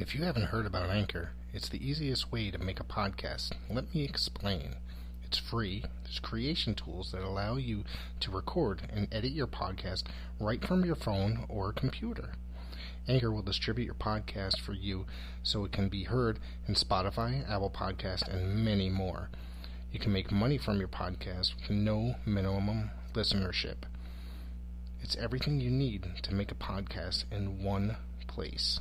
If you haven't heard about Anchor, it's the easiest way to make a podcast. Let me explain. It's free. There's creation tools that allow you to record and edit your podcast right from your phone or computer. Anchor will distribute your podcast for you so it can be heard in Spotify, Apple Podcast, and many more. You can make money from your podcast with no minimum listenership. It's everything you need to make a podcast in one place.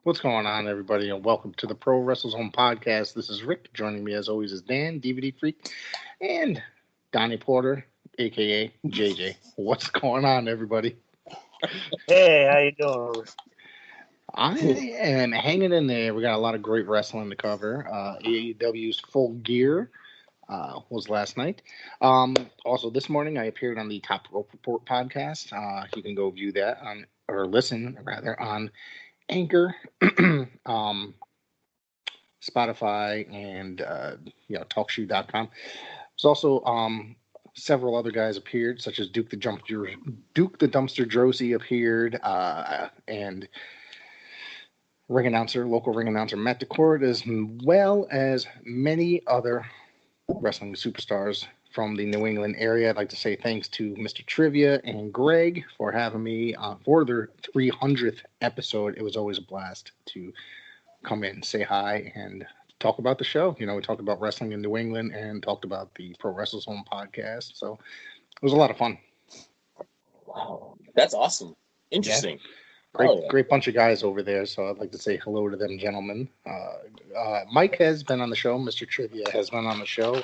What's going on, everybody, and welcome to the Pro Wrestles Home Podcast. This is Rick. Joining me, as always, is Dan, DVD Freak, and Donnie Porter, a.k.a. JJ. What's going on, everybody? Hey, how you doing? I am hanging in there. We got a lot of great wrestling to cover. AEW's Full Gear was last night. Also, this morning, I appeared on the Top Rope Report podcast. You can go view that listen on Anchor, Spotify, and TalkShoe.com. There's also several other guys appeared, such as Duke the Dumpster Drosy appeared, and local ring announcer Matt DeCord, as well as many other wrestling superstars from the New England area. I'd like to say thanks to Mr. Trivia and Greg for having me for their 300th episode. It was always a blast to come in, say hi, and talk about the show. We talked about wrestling in New England and talked about the Pro Wrestlers Home podcast. So it was a lot of fun. Wow, that's awesome. Interesting. Yeah. Great bunch of guys over there. So I'd like to say hello to them, gentlemen. Mike has been on the show. Mr. Trivia has been on the show.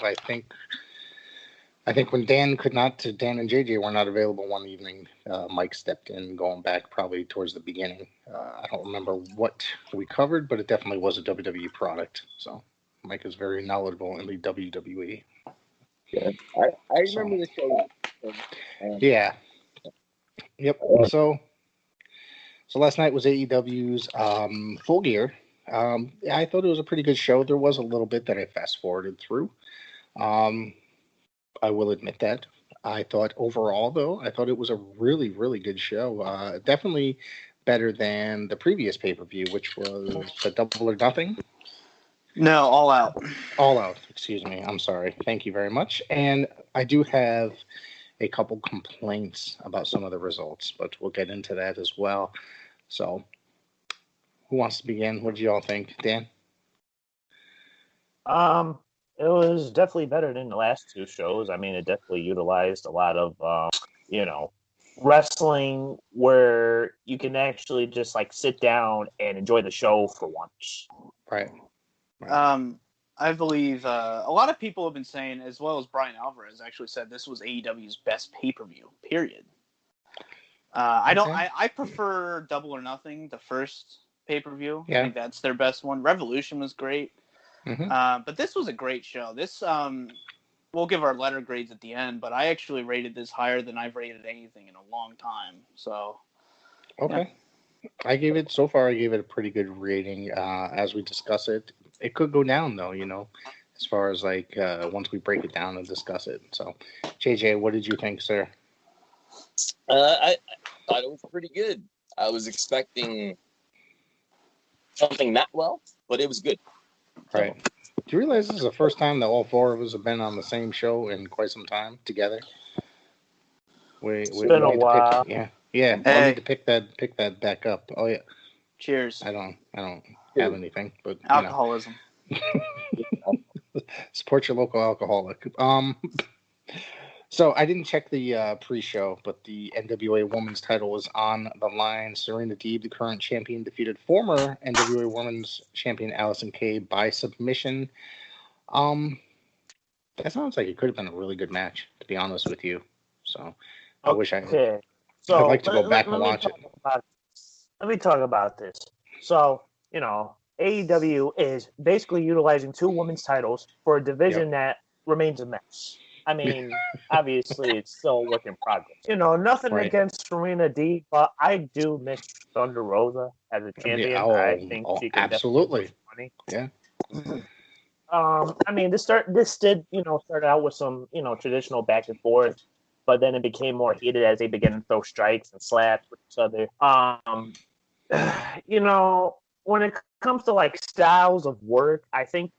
I think when Dan and JJ were not available one evening, Mike stepped in, going back probably towards the beginning. I don't remember what we covered, but it definitely was a WWE product. So Mike is very knowledgeable in the WWE. Yeah, I remember the show. Yeah. Yep. So last night was AEW's Full Gear. I thought it was a pretty good show. There was a little bit that I fast forwarded through. I will admit that. I thought overall, though, it was a really, really good show. Definitely better than the previous pay-per-view, which was the Double or Nothing. No, All Out. All Out, excuse me. I'm sorry. Thank you very much. And I do have a couple complaints about some of the results, but we'll get into that as well. So, who wants to begin? What do you all think? Dan? It was definitely better than the last two shows. I mean, it definitely utilized a lot of, wrestling where you can actually just sit down and enjoy the show for once. Right. I believe a lot of people have been saying, as well as Brian Alvarez actually said, this was AEW's best pay-per-view, period. I prefer Double or Nothing, the first pay-per-view. Yeah. I think that's their best one. Revolution was great. Mm-hmm. But this was a great show. This, we'll give our letter grades at the end, but I actually rated this higher than I've rated anything in a long time. So, okay. Yeah. I gave it a pretty good rating. As we discuss it, it could go down though, as far as once we break it down and discuss it. So, JJ, what did you think, sir? I thought it was pretty good. I was expecting something not well, but it was good. Right. Do you realize this is the first time that all four of us have been on the same show in quite some time together? It's been a while. Yeah. Hey. I need to pick that back up. Oh yeah. Cheers. I don't have anything, but alcoholism. Support your local alcoholic. So I didn't check the pre-show, but the NWA Women's title was on the line. Serena Deeb, the current champion, defeated former NWA Women's champion Allison Kay by submission. That sounds like it could have been a really good match, to be honest with you. So I wish I'd like to go back and watch it. let me talk about this. So, AEW is basically utilizing 2 women's titles for a division that remains a mess. I mean, obviously, it's still a work in progress. Nothing against Serena Deeb, but I do miss Thunder Rosa as a champion. I think she could absolutely money. Yeah. I mean, this did start out with some traditional back and forth, but then it became more heated as they began to throw strikes and slaps with each other. When it comes to like styles of work, I think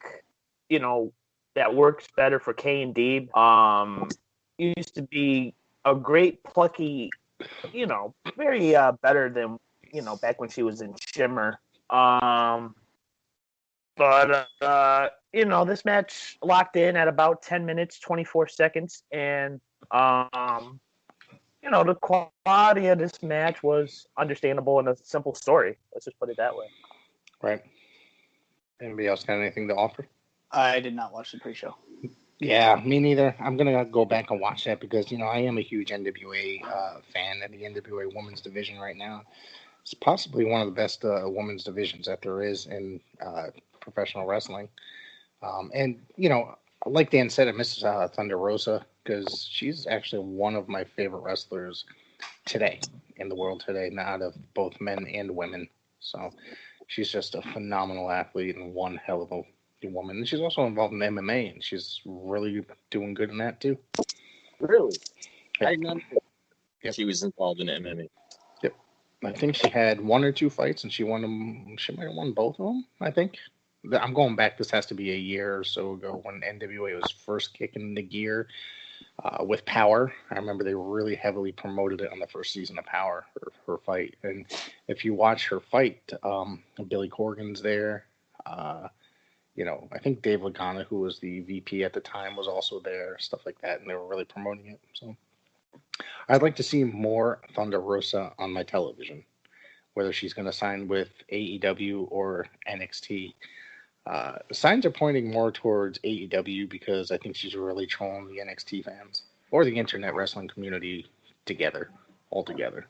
that works better for Kay and Deeb. Used to be a great plucky, very better than back when she was in Shimmer. But this match locked in at about 10 minutes, 24 seconds, and the quality of this match was understandable and a simple story. Let's just put it that way. Right. Anybody else got anything to offer? I did not watch the pre-show. Yeah, me neither. I'm going to go back and watch that because, I am a huge NWA fan of the NWA women's division right now. It's possibly one of the best women's divisions that there is in professional wrestling. And, like Dan said, I miss Thunder Rosa because she's actually one of my favorite wrestlers today in the world today, not of both men and women. So she's just a phenomenal athlete and one hell of a woman. And she's also involved in MMA, and she's really doing good in that too. Really? Yep. I did not know she was involved in MMA. Yep. I think she had 1 or 2 fights, and she won them. She might have won both of them, I think. I'm going back. This has to be a year or so ago when NWA was first kicking into gear with Power. I remember they really heavily promoted it on the first season of Power, her fight. And if you watch her fight, Billy Corgan's there. I think Dave Lagana, who was the VP at the time, was also there, stuff like that, and they were really promoting it. So I'd like to see more Thunder Rosa on my television, whether she's going to sign with AEW or NXT. Signs are pointing more towards AEW because I think she's really trolling the NXT fans or the internet wrestling community altogether.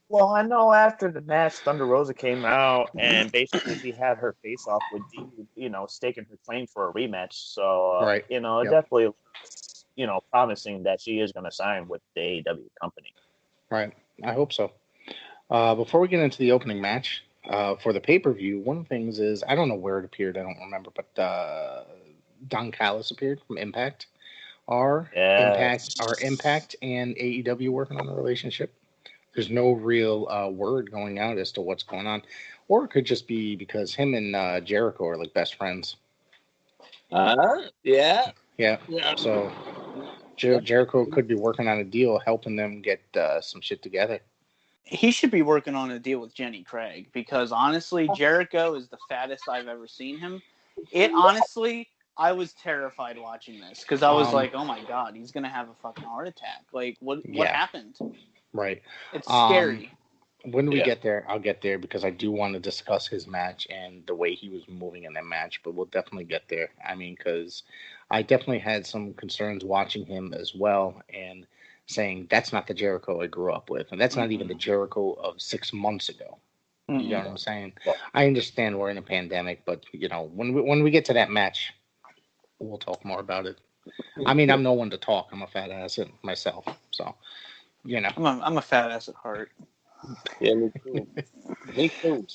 Well, I know after the match, Thunder Rosa came out and basically she had her face off with Deeb, staking her claim for a rematch. So, it definitely, promising that she is going to sign with the AEW company. Right. I hope so. Before we get into the opening match for the pay-per-view, one of the things is, I don't know where it appeared, I don't remember, but Don Callis appeared from Impact. Are Impact and AEW working on a relationship? There's no real word going out as to what's going on. Or it could just be because him and Jericho are like best friends. Yeah. So Jericho could be working on a deal helping them get some shit together. He should be working on a deal with Jenny Craig because honestly, Jericho is the fattest I've ever seen him. I was terrified watching this because I was like, oh my God, he's going to have a fucking heart attack. Like, what happened? Right. It's scary. When we get there, I'll get there because I do want to discuss his match and the way he was moving in that match, but we'll definitely get there. I mean, because I definitely had some concerns watching him as well and saying that's not the Jericho I grew up with, and that's not even the Jericho of 6 months ago. You know what I'm saying? I understand we're in a pandemic, but, when we get to that match, we'll talk more about it. I mean, I'm no one to talk. I'm a fat ass myself, so... I'm a fat ass at heart. Yeah, me too.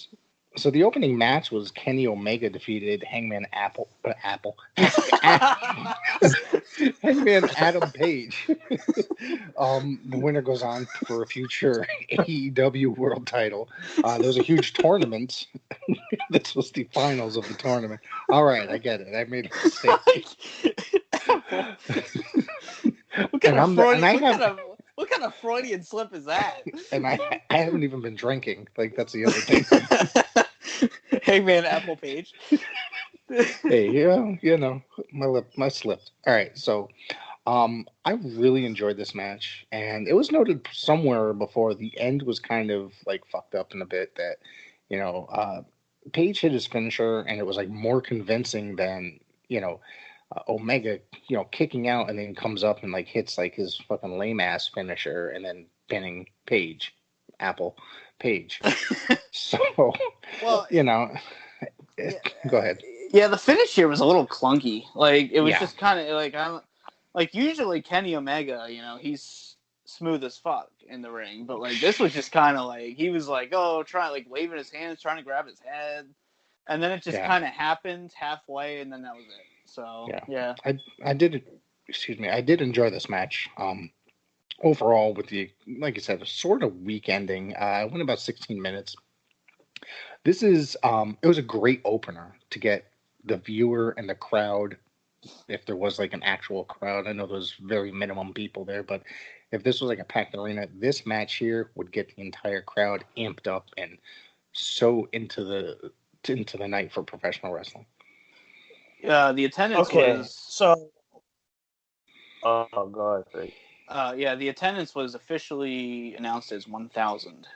So the opening match was Kenny Omega defeated Hangman Hangman Adam Page. The winner goes on for a future AEW World Title. There was a huge tournament. This was the finals of the tournament. All right, I get it. I made a mistake. What kind of Freudian slip is that? And I haven't even been drinking. Like, that's the other thing. Hangman Apple Page. Hey, my slipped. All right, so I really enjoyed this match, and it was noted somewhere before the end was kind of like fucked up in a bit that, Page hit his finisher, and it was like more convincing than, Omega, kicking out and then comes up and like hits like his fucking lame ass finisher and then pinning Page Apple page. So, well, go ahead. Yeah, the finish here was a little clunky. Like, it was just kind of like usually Kenny Omega, he's smooth as fuck in the ring, but like this was just kind of like he was like, waving his hands, trying to grab his head, and then it just kind of happened halfway, and then that was it. So yeah. I did enjoy this match. Overall, with like I said, a sort of weak ending. I went about 16 minutes. This is it was a great opener to get the viewer and the crowd, if there was like an actual crowd. I know there's very minimum people there, but if this was like a packed arena, this match here would get the entire crowd amped up and so into the night for professional wrestling. The attendance was so. Oh God! Great. The attendance was officially announced as 1,000.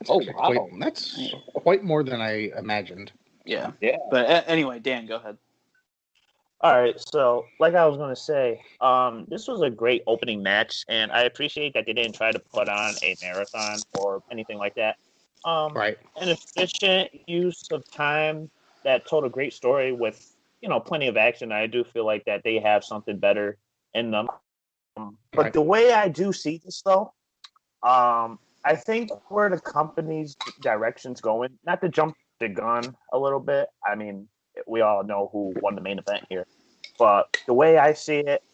Oh wow! That's quite more than I imagined. Yeah. But anyway, Dan, go ahead. All right, so like I was going to say, this was a great opening match, and I appreciate that they didn't try to put on a marathon or anything like that. Right. An efficient use of time that told a great story with, plenty of action. I do feel like that they have something better in them. But the way I do see this, though, I think where the company's direction's going, not to jump the gun a little bit, I mean, we all know who won the main event here. But the way I see it,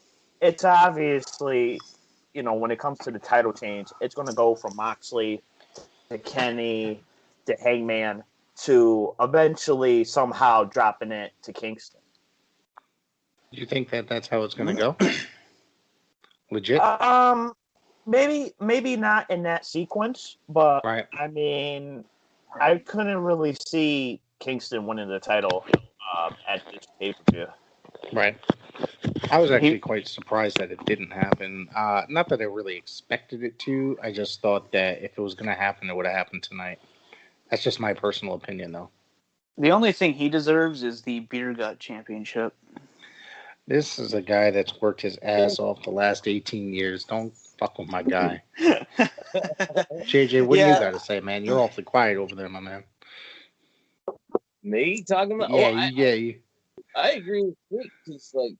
it's obviously, when it comes to the title change, it's going to go from Moxley to Kenny to Hangman to eventually somehow dropping it to Kingston. Do you think that that's how it's going to go? Legit? Maybe not in that sequence, but right. I mean, I couldn't really see Kingston winning the title at this pay-per-view. Right. I was actually quite surprised that it didn't happen. Not that I really expected it to. I just thought that if it was going to happen, it would have happened tonight. That's just my personal opinion, though. The only thing he deserves is the Beer Gut Championship. This is a guy that's worked his ass off the last 18 years. Don't fuck with my guy. JJ, what do you got to say, man? You're awfully quiet over there, my man. Me talking about? I agree with Rick, because like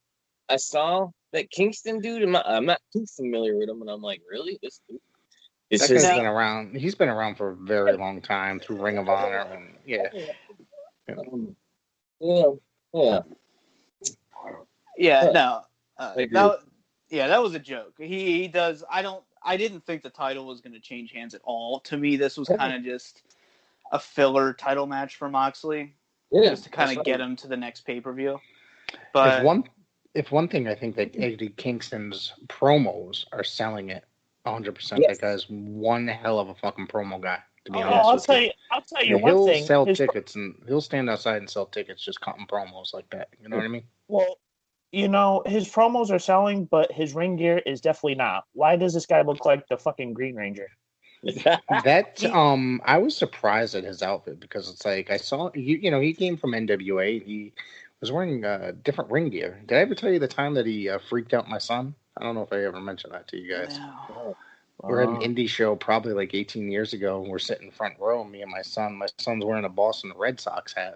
I saw that Kingston dude, and I'm not too familiar with him, and I'm like, really, this dude? That guy's been around. He's been around for a very long time through Ring of Honor, and that was a joke. He does. I didn't think the title was going to change hands at all. To me, this was kind of just a filler title match for Moxley, just to kind of get him to the next pay-per-view. But if one thing, I think that Eddie Kingston's promos are selling it 100%. That guy's one hell of a fucking promo guy. To be honest with you. I'll tell you one thing. He'll sell tickets, and he'll stand outside and sell tickets just cutting promos like that. You know what I mean? Well, his promos are selling, but his ring gear is definitely not. Why does this guy look like the fucking Green Ranger? I was surprised at his outfit, because it's like I saw he came from NWA. He was wearing different ring gear. Did I ever tell you the time that he freaked out my son? I don't know if I ever mentioned that to you guys. No. We're at an indie show probably like 18 years ago, and we're sitting front row, me and my son. My son's wearing a Boston Red Sox hat.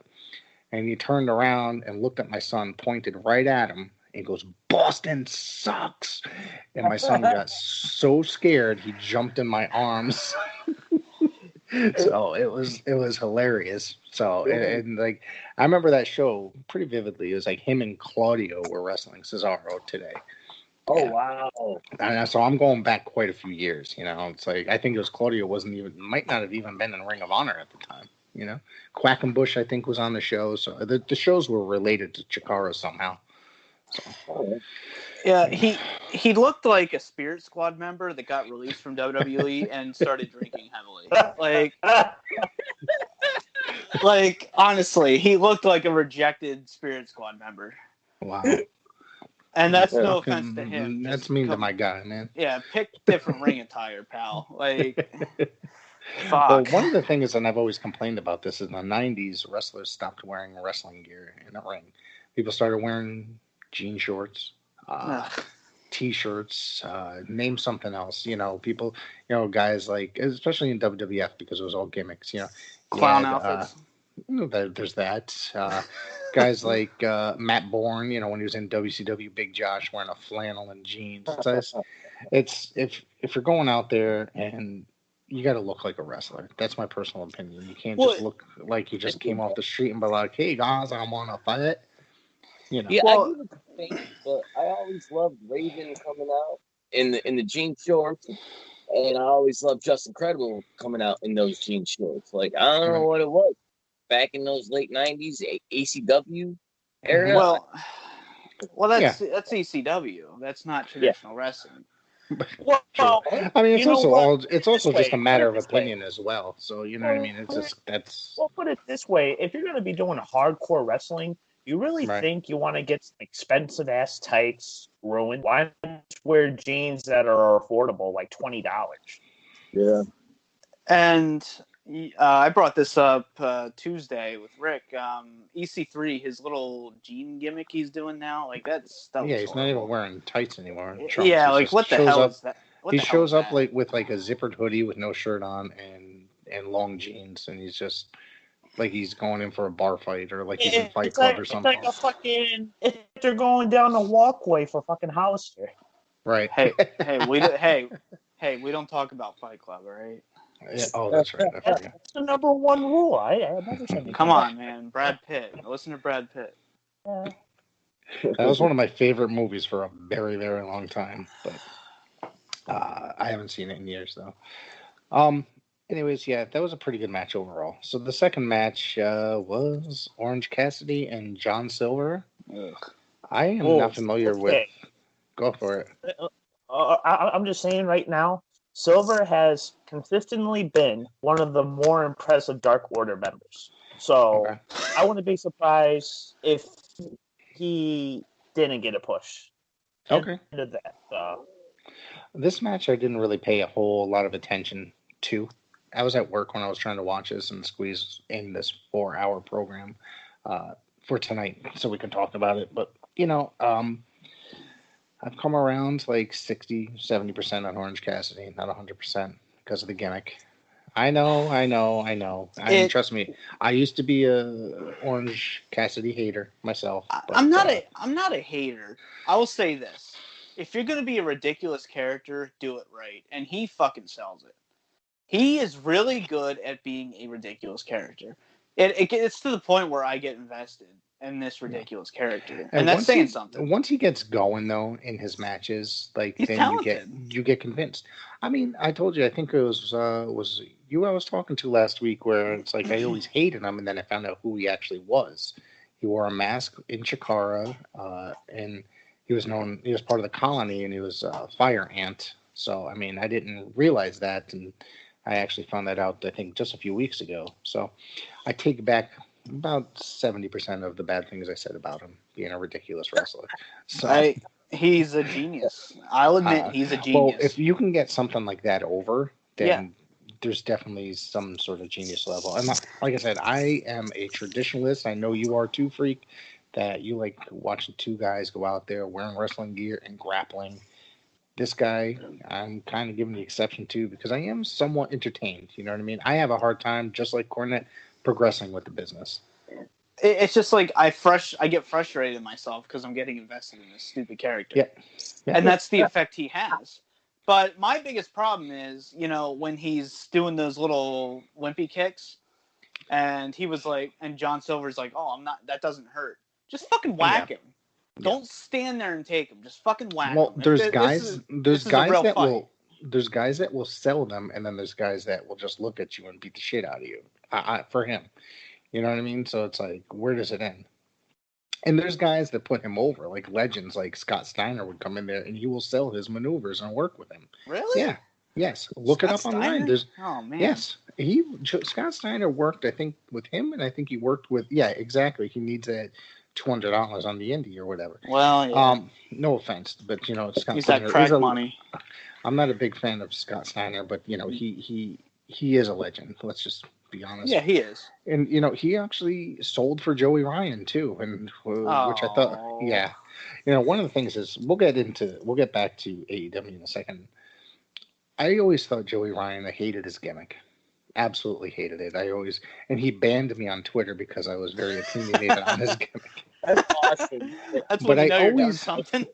And he turned around and looked at my son, pointed right at him, and goes, "Boston sucks." And my son got so scared, he jumped in my arms. So it was hilarious. So, and like, I remember that show pretty vividly. It was like him and Claudio were wrestling Cesaro today. Oh, wow. And so I'm going back quite a few years, It's like, I think it was Claudio might not have even been in Ring of Honor at the time, Quackenbush, I think, was on the show. So the shows were related to Chikara somehow. So. Yeah, he looked like a Spirit Squad member that got released from WWE and started drinking heavily. Like honestly, he looked like a rejected Spirit Squad member. Wow. And that's no offense to him. That's mean to my guy, man. Yeah, pick different ring attire, pal. Like, fuck. Well, one of the things, and I've always complained about this, is in the 90s, wrestlers stopped wearing wrestling gear in the ring. People started wearing jean shorts, T-shirts, name something else. People, guys like, especially in WWF because it was all gimmicks. Clown outfits. There's that. Guys like Matt Bourne, when he was in WCW, Big Josh wearing a flannel and jeans. It's if you're going out there and you got to look like a wrestler. That's my personal opinion. You can't just look like you just came off the street and be like, "Hey guys, I want to fight." Yeah, I give it the thing, but I always loved Raven coming out in the jean shorts, and I always loved Justin Credible coming out in those jean shorts. Like, I don't know what it was back in those late '90s ACW era. Well, that's ECW. That's not traditional wrestling. Well, I mean, it's also just a matter of opinion as well. So you know what I mean? It's just that's. Well, put it this way: if you're going to be doing hardcore wrestling, you really think you want to get some expensive ass tights ruined? Why not wear jeans that are affordable, like $20? Yeah. And I brought this up Tuesday with Rick. EC3, his little jean gimmick he's doing now, like that he's horrible. not even wearing tights anymore. Yeah, like what the hell is that? He shows up like with like a zippered hoodie with no shirt on and long jeans, and he's just like he's going in for a bar fight or like he's in Fight Club or something. It's like a fucking if they're going down the walkway for fucking Hollister. Right. Hey, we don't talk about Fight Club, all right? Yeah, that's right. That's the number one rule. I never said. Come on, man. Brad Pitt. Listen to Brad Pitt. That was one of my favorite movies for a very, very long time, but I haven't seen it in years though. Anyways, yeah, that was a pretty good match overall. So the second match was Orange Cassidy and John Silver. Ugh. I am not familiar with. Go for it. I'm just saying right now, Silver has consistently been one of the more impressive Dark Order members. So I wouldn't be surprised if he didn't get a push. Okay. End of that. This match I didn't really pay a whole lot of attention to. I was at work when I was trying to watch this and squeeze in this 4-hour program for tonight so we can talk about it. But, I've come around like 60, 70% on Orange Cassidy, not 100% because of the gimmick. I know. I mean, trust me, I used to be a Orange Cassidy hater myself. But, I'm not a hater. I will say this. If you're going to be a ridiculous character, do it right. And he fucking sells it. He is really good at being a ridiculous character. It gets to the point where I get invested in this ridiculous character, and that's saying something. Once he gets going, though, in his matches, like he's then talented. you get convinced. I mean, I told you, I think it was you I was talking to last week, where it's like I always hated him, and then I found out who he actually was. He wore a mask in Chikara, and he was part of the colony, and he was a fire ant. So, I mean, I didn't realize that, and I actually found that out, I think, just a few weeks ago. So I take back about 70% of the bad things I said about him being a ridiculous wrestler. So he's a genius. I'll admit he's a genius. Well, if you can get something like that over, then there's definitely some sort of genius level. And like I said, I am a traditionalist. I know you are too, Freak, that you like watching two guys go out there wearing wrestling gear and grappling. This guy, I'm kind of giving the exception to because I am somewhat entertained. You know what I mean? I have a hard time, just like Cornette, progressing with the business. It's just like I get frustrated myself because I'm getting invested in this stupid character. Yeah. And that's the effect he has. But my biggest problem is, when he's doing those little wimpy kicks, and he was like, and John Silver's like, "Oh, I'm not. That doesn't hurt. Just fucking whack him. Don't stand there and take him. Just fucking whack him." Well, there's guys that will sell them, and then there's guys that will just look at you and beat the shit out of you. For him, you know what I mean? So it's like, where does it end? And there's guys that put him over, like legends, like Scott Steiner would come in there and he will sell his maneuvers and work with him. Really? Yeah. Yes. Look Scott it up Steiner? online. Oh man. Yes. Scott Steiner worked, I think, with him, and I think he worked with. Yeah, exactly. He needs that $200 on the indie or whatever. Well, yeah. No offense, but Scott he's Steiner that crack money. I'm not a big fan of Scott Steiner, but he he is a legend. Let's just be honest. Yeah, he is. And he actually sold for Joey Ryan too, and which I thought, yeah. One of the things is we'll get back to AEW in a second. I always thought Joey Ryan, I hated his gimmick. Absolutely hated it. And he banned me on Twitter because I was very opinionated on his gimmick. That's awesome. That's when you know you're doing something.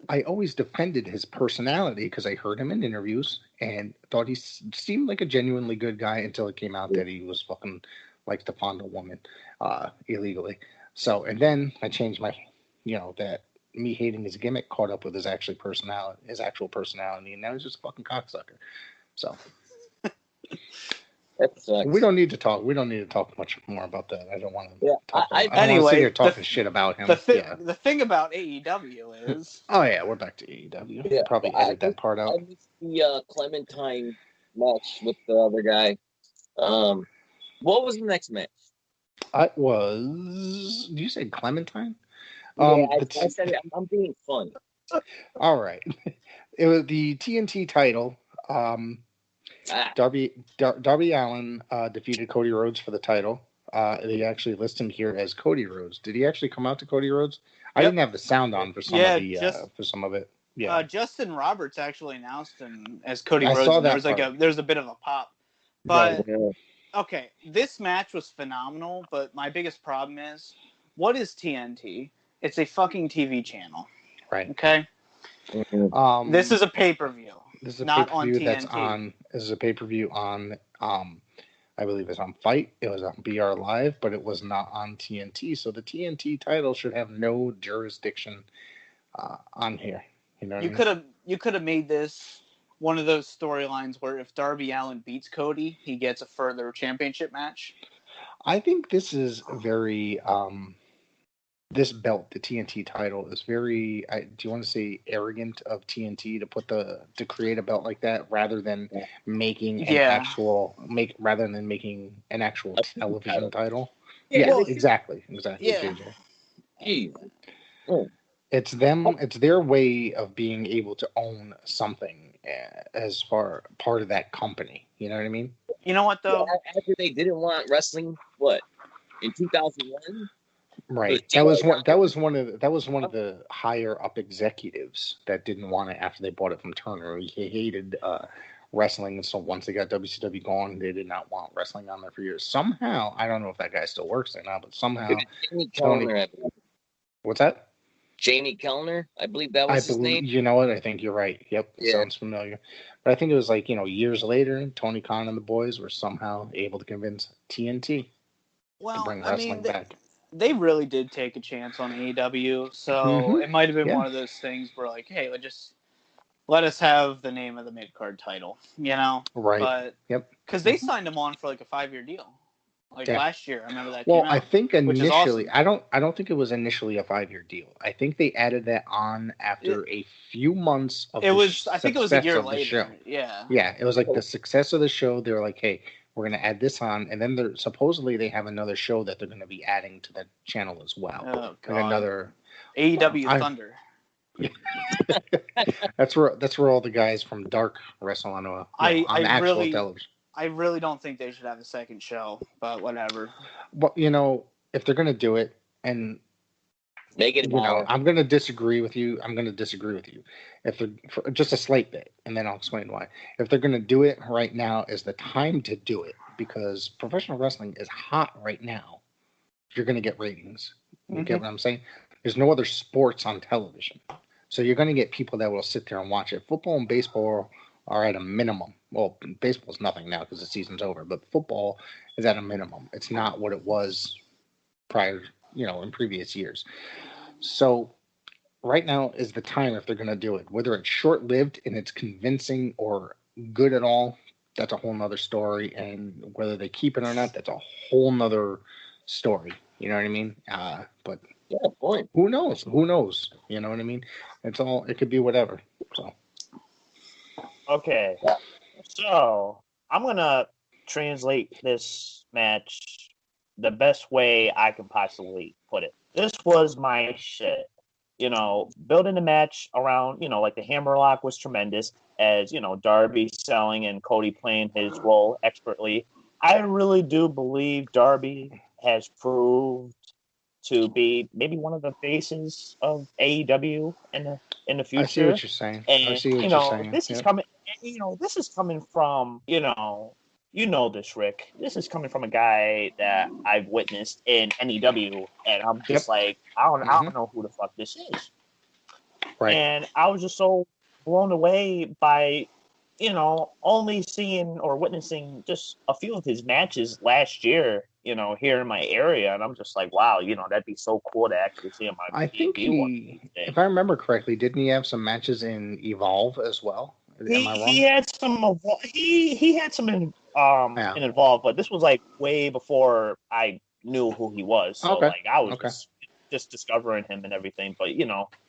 I always defended his personality because I heard him in interviews and thought he seemed like a genuinely good guy until it came out that he was fucking likes to fondle women illegally. So, and then I changed my, that me hating his gimmick caught up with his actual personality, and now he's just a fucking cocksucker. So. We don't need to talk much more about that. I don't want to talk about it. I want to sit here talking shit about him. The thing about AEW is... Oh, yeah, we're back to AEW. Yeah, probably edit that part out. I missed the Clementine match with the other guy. What was the next match? It was... Did you say Clementine? Yeah, I said it. I'm being funny. All right. It was the TNT title. Darby Allin defeated Cody Rhodes for the title. They actually list him here as Cody Rhodes. Did he actually come out to Cody Rhodes? I didn't have the sound on for some of it. Yeah. Justin Roberts actually announced him as Cody Rhodes. I saw that. There's a bit of a pop. But okay, this match was phenomenal. But my biggest problem is, what is TNT? It's a fucking TV channel. Right. Okay. This is a pay-per-view. This is a not pay-per-view on TNT. This is a pay-per-view on, I believe it's on Fight. It was on BR Live, but it was not on TNT. So the TNT title should have no jurisdiction on here. You could have made this one of those storylines where if Darby Allin beats Cody, he gets a further championship match. I think this is very. This belt, the TNT title, is very. Do you want to say arrogant of TNT to create a belt like that rather than making an actual television title? Yeah, exactly. Yeah. JJ. It's them. It's their way of being able to own something as far part of that company. You know what I mean? You know what though? After they didn't want wrestling, in 2001. Right. That was one of the higher up executives that didn't want it after they bought it from Turner. He hated wrestling, and so once they got WCW going, they did not want wrestling on there for years. Somehow, I don't know if that guy still works there now, but somehow What's that? Jamie Kellner, I believe that was his name. You know what? I think you're right. Yep, sounds familiar. But I think it was years later, Tony Khan and the boys were somehow able to convince TNT to bring wrestling back. They really did take a chance on AEW, so it might have been one of those things where hey, let us have the name of the mid-card title, Right. But because they signed him on for a 5-year deal, last year. I remember that. Well, came out, I think initially, awesome. I don't think it was initially a 5-year deal. I think they added that on after a few months of. I think it was a year later. Yeah. Yeah, it was the success of the show. They were like, hey. We're going to add this on, and then supposedly they have another show that they're going to be adding to the channel as well. Oh, God. Another AEW Thunder. That's where all the guys from Dark wrestle on actual television. I really don't think they should have a second show, but whatever. Well, if they're going to do it, and make it I'm going to disagree with you. If they're for just a slight bit, and then I'll explain why. If they're going to do it right now, is the time to do it because professional wrestling is hot right now. You're going to get ratings. You get what I'm saying? There's no other sports on television, so you're going to get people that will sit there and watch it. Football and baseball are at a minimum. Well, baseball's nothing now because the season's over, but football is at a minimum. It's not what it was prior, in previous years. So right now is the time if they're going to do it. Whether it's short-lived and it's convincing or good at all, that's a whole nother story. And whether they keep it or not, that's a whole nother story. You know what I mean? But who knows? You know what I mean? It could be whatever. So. Okay. So I'm going to translate this match the best way I can possibly put it. This was my shit. Building the match around, the Hammerlock was tremendous. as, Darby selling and Cody playing his role expertly. I really do believe Darby has proved to be maybe one of the faces of AEW in the future. I see what you're saying. And, this is coming. This is coming from this, Rick. This is coming from a guy that I've witnessed in NEW, and I'm just like, I don't know who the fuck this is. Right. And I was just so blown away by, only seeing or witnessing just a few of his matches last year, here in my area. And I'm just like, wow, that'd be so cool to actually see him on I think if I remember correctly, didn't he have some matches in Evolve as well? Am I wrong? He had some. He had some in Evolve, but this was like way before I knew who he was. So like I was just discovering him and everything. But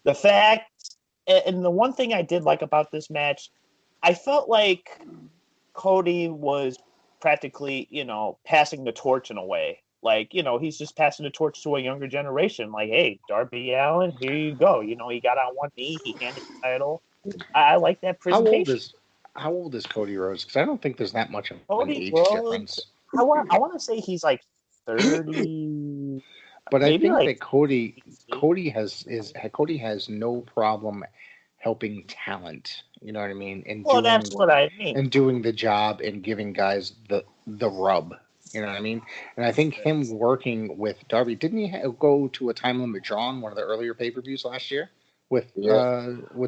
the fact, and the one thing I did like about this match, I felt like Cody was practically, passing the torch in a way. Like, he's just passing the torch to a younger generation. Like, hey, Darby Allin, here you go. He got on one knee, he handed the title. I like that presentation. How old is Cody Rhodes? Because I don't think there's that much of an age difference. I want to say he's like 30. But I think that Cody has no problem helping talent. You know what I mean? And that's what I mean. And doing the job and giving guys the rub. You know what I mean? And I think him working with Darby, didn't he go to a time limit draw on one of the earlier pay-per-views last year with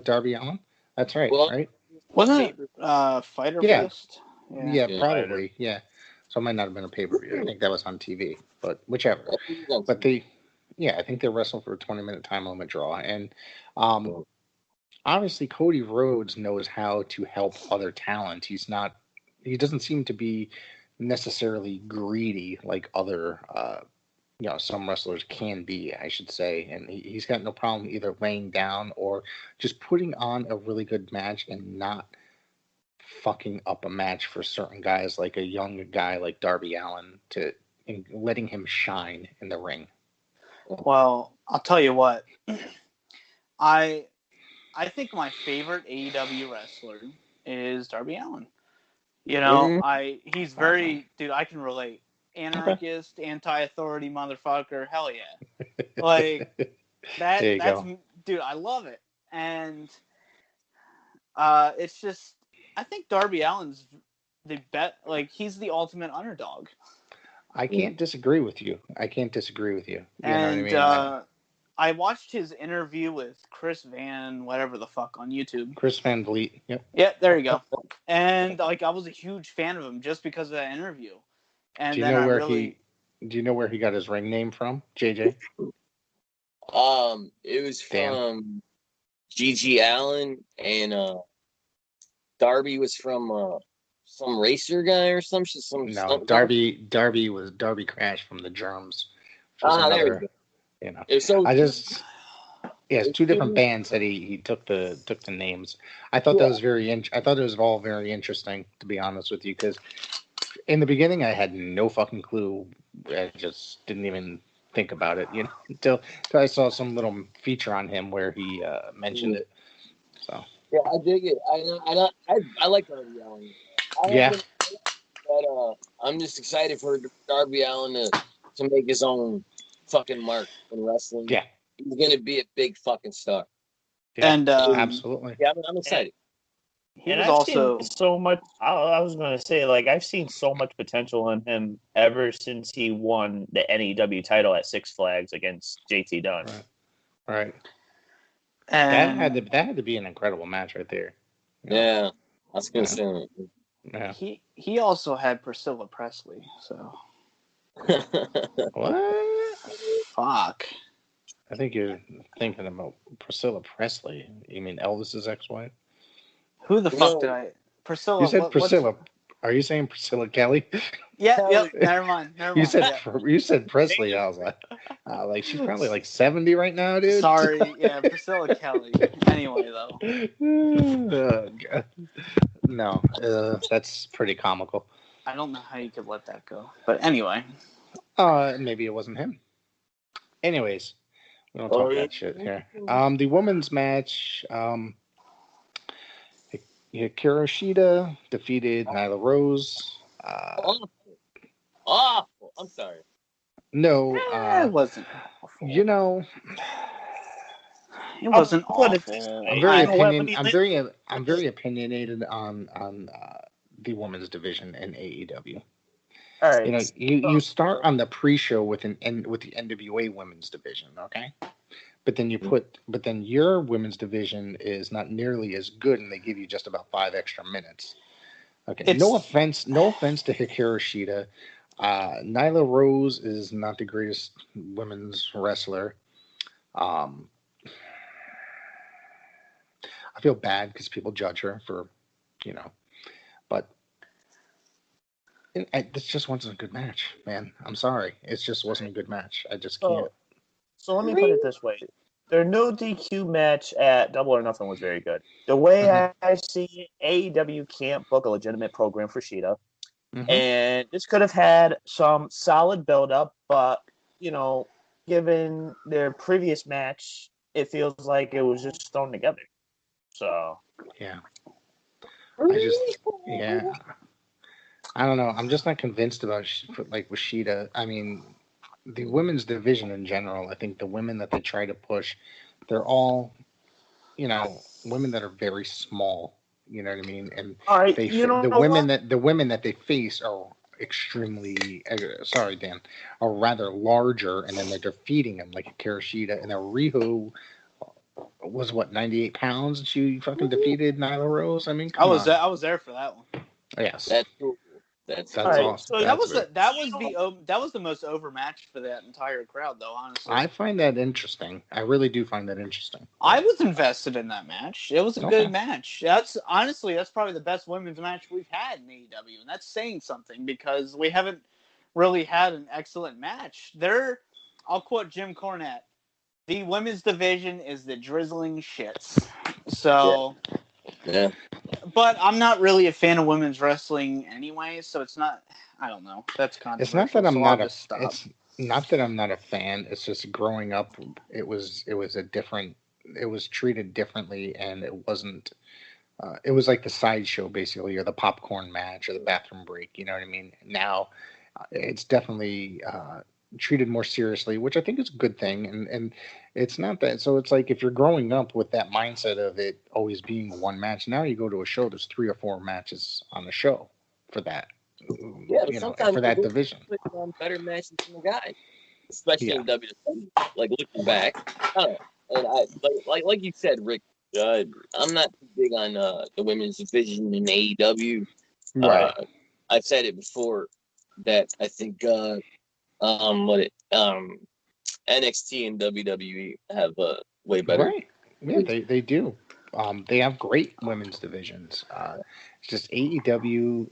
Darby Allin? That's right, right? Wasn't it Fighter Fest? Yeah, probably. Yeah. So it might not have been a pay-per-view. I think that was on TV, but whichever. But I think they wrestled for a 20-minute time limit draw. And obviously Cody Rhodes knows how to help other talent. He doesn't seem to be necessarily greedy like other some wrestlers can be, I should say, and he's got no problem either laying down or just putting on a really good match and not fucking up a match for certain guys, like a young guy like Darby Allin, and letting him shine in the ring. Well, I'll tell you what, I think my favorite AEW wrestler is Darby Allin. He's very, dude, I can relate. Anarchist, anti-authority motherfucker, hell yeah. Like, that's, dude, I love it. And it's just, I think Darby Allin's he's the ultimate underdog. I can't disagree with you. You know what I mean? I watched his interview with Chris Van, whatever the fuck, on YouTube. Chris Van Vliet. Yep. Yeah, there you go. And I was a huge fan of him just because of that interview. And do you know where he got his ring name from, JJ? It was from G.G. Allen, and Darby was from some racer guy or some shit. Darby Crash from the Germs. There we go. It's two different bands that he took the names. I thought that was I thought it was all very interesting, to be honest with you, because in the beginning I had no fucking clue. I just didn't even think about it, until I saw some little feature on him where he mentioned it. So yeah, I dig it. I like Darby Allin. But I'm just excited for Darby Allin to make his own fucking mark in wrestling. Yeah. He's going to be a big fucking star. Yeah, and absolutely. Yeah, I'm excited. I've seen so much. I was going to say, I've seen so much potential in him ever since he won the NEW title at Six Flags against JT Dunn. Right. And that had to be an incredible match right there. Yeah, I was going to say. Yeah. He also had Priscilla Presley, so. What? Fuck. I think you're thinking about Priscilla Presley. You mean Elvis's ex-wife? Who the fuck did I? Priscilla. You said Priscilla. Are you saying Priscilla Kelly? Yeah. Yep. Never mind. You said Presley. I was like, she's probably 70 right now, dude. Sorry. Yeah, Priscilla Kelly. Anyway, though. Oh, God. No, that's pretty comical. I don't know how you could let that go, but anyway. Maybe it wasn't him. Anyways, we don't talk that shit here. The women's match, Hikaru Shida defeated Nyla Rose. Awful. I'm sorry. No, it wasn't awful. You know, it wasn't awful. I'm very opinionated on the women's division in AEW. All right. You start on the pre-show with the NWA women's division, okay? But then your women's division is not nearly as good, and they give you just about 5 extra minutes. Okay, no offense to Hikaru Shida. Nyla Rose is not the greatest women's wrestler. I feel bad because people judge her for, but this just wasn't a good match, man. I'm sorry. It just wasn't a good match. I just can't. So let me put it this way. Their no DQ match at Double or Nothing was very good. The way I see it, AEW can't book a legitimate program for Shida. And this could have had some solid build-up, but, given their previous match, it feels like it was just thrown together. So. Yeah. I don't know. I'm just not convinced about, with Shida. I mean, the women's division in general, I think the women that they try to push, they're all, women that are very small. You know what I mean? And the women that they face are extremely, sorry, Dan, are rather larger, and then they're defeating them like Hikaru Shida. And Riho was 98 pounds, and she fucking defeated Nyla Rose. I mean, I was there for that one. Yes, that's cool. That's awesome. So that was the most overmatched for that entire crowd, though. Honestly, I find that interesting. I really do find that interesting. I was invested in that match. It was a good match. That's probably the best women's match we've had in AEW, and that's saying something because we haven't really had an excellent match. I'll quote Jim Cornette: "The women's division is the drizzling shits." So. Yeah. But I'm not really a fan of women's wrestling anyway, so it's not. I don't know. That's controversial. It's not that I'm not It's not that I'm not a fan. It's just growing up, it was treated differently, and it wasn't. It was like the sideshow, basically, or the popcorn match, or the bathroom break. You know what I mean? Now, it's definitely treated more seriously, which I think is a good thing. And it's not that. So it's like if you're growing up with that mindset of it always being one match, now you go to a show, there's 3 or 4 matches on the show for that. Yeah, sometimes for that division. Better matches than the guy, especially in WWE. Like looking back, and like you said, Rick. I'm not too big on the women's division in AEW. Right. I've said it before that I think NXT and WWE have way better. Right. Yeah, they do. They have great women's divisions. It's just AEW,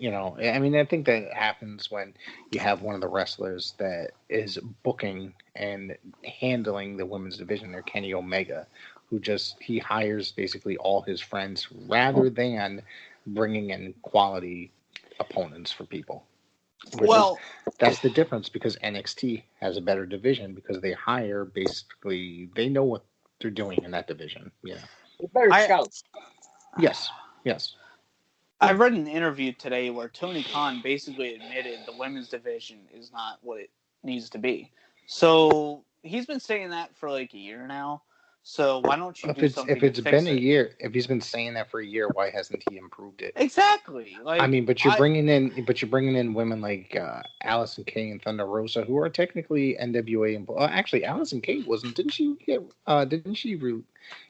I mean, I think that happens when you have one of the wrestlers that is booking and handling the women's division, or Kenny Omega, who he hires basically all his friends rather than bringing in quality opponents for people. That's the difference, because NXT has a better division because they hire they know what they're doing in that division. Yeah. Better scouts. Yes. I read an interview today where Tony Khan basically admitted the women's division is not what it needs to be. So he's been saying that for like a year now. So why don't you do something to fix it? If it's been a year, if he's been saying that for a year, why hasn't he improved it? Exactly. I mean, but you're bringing in women like Allison Kay and Thunder Rosa, who are technically NWA. Actually, Allison Kay wasn't. Didn't she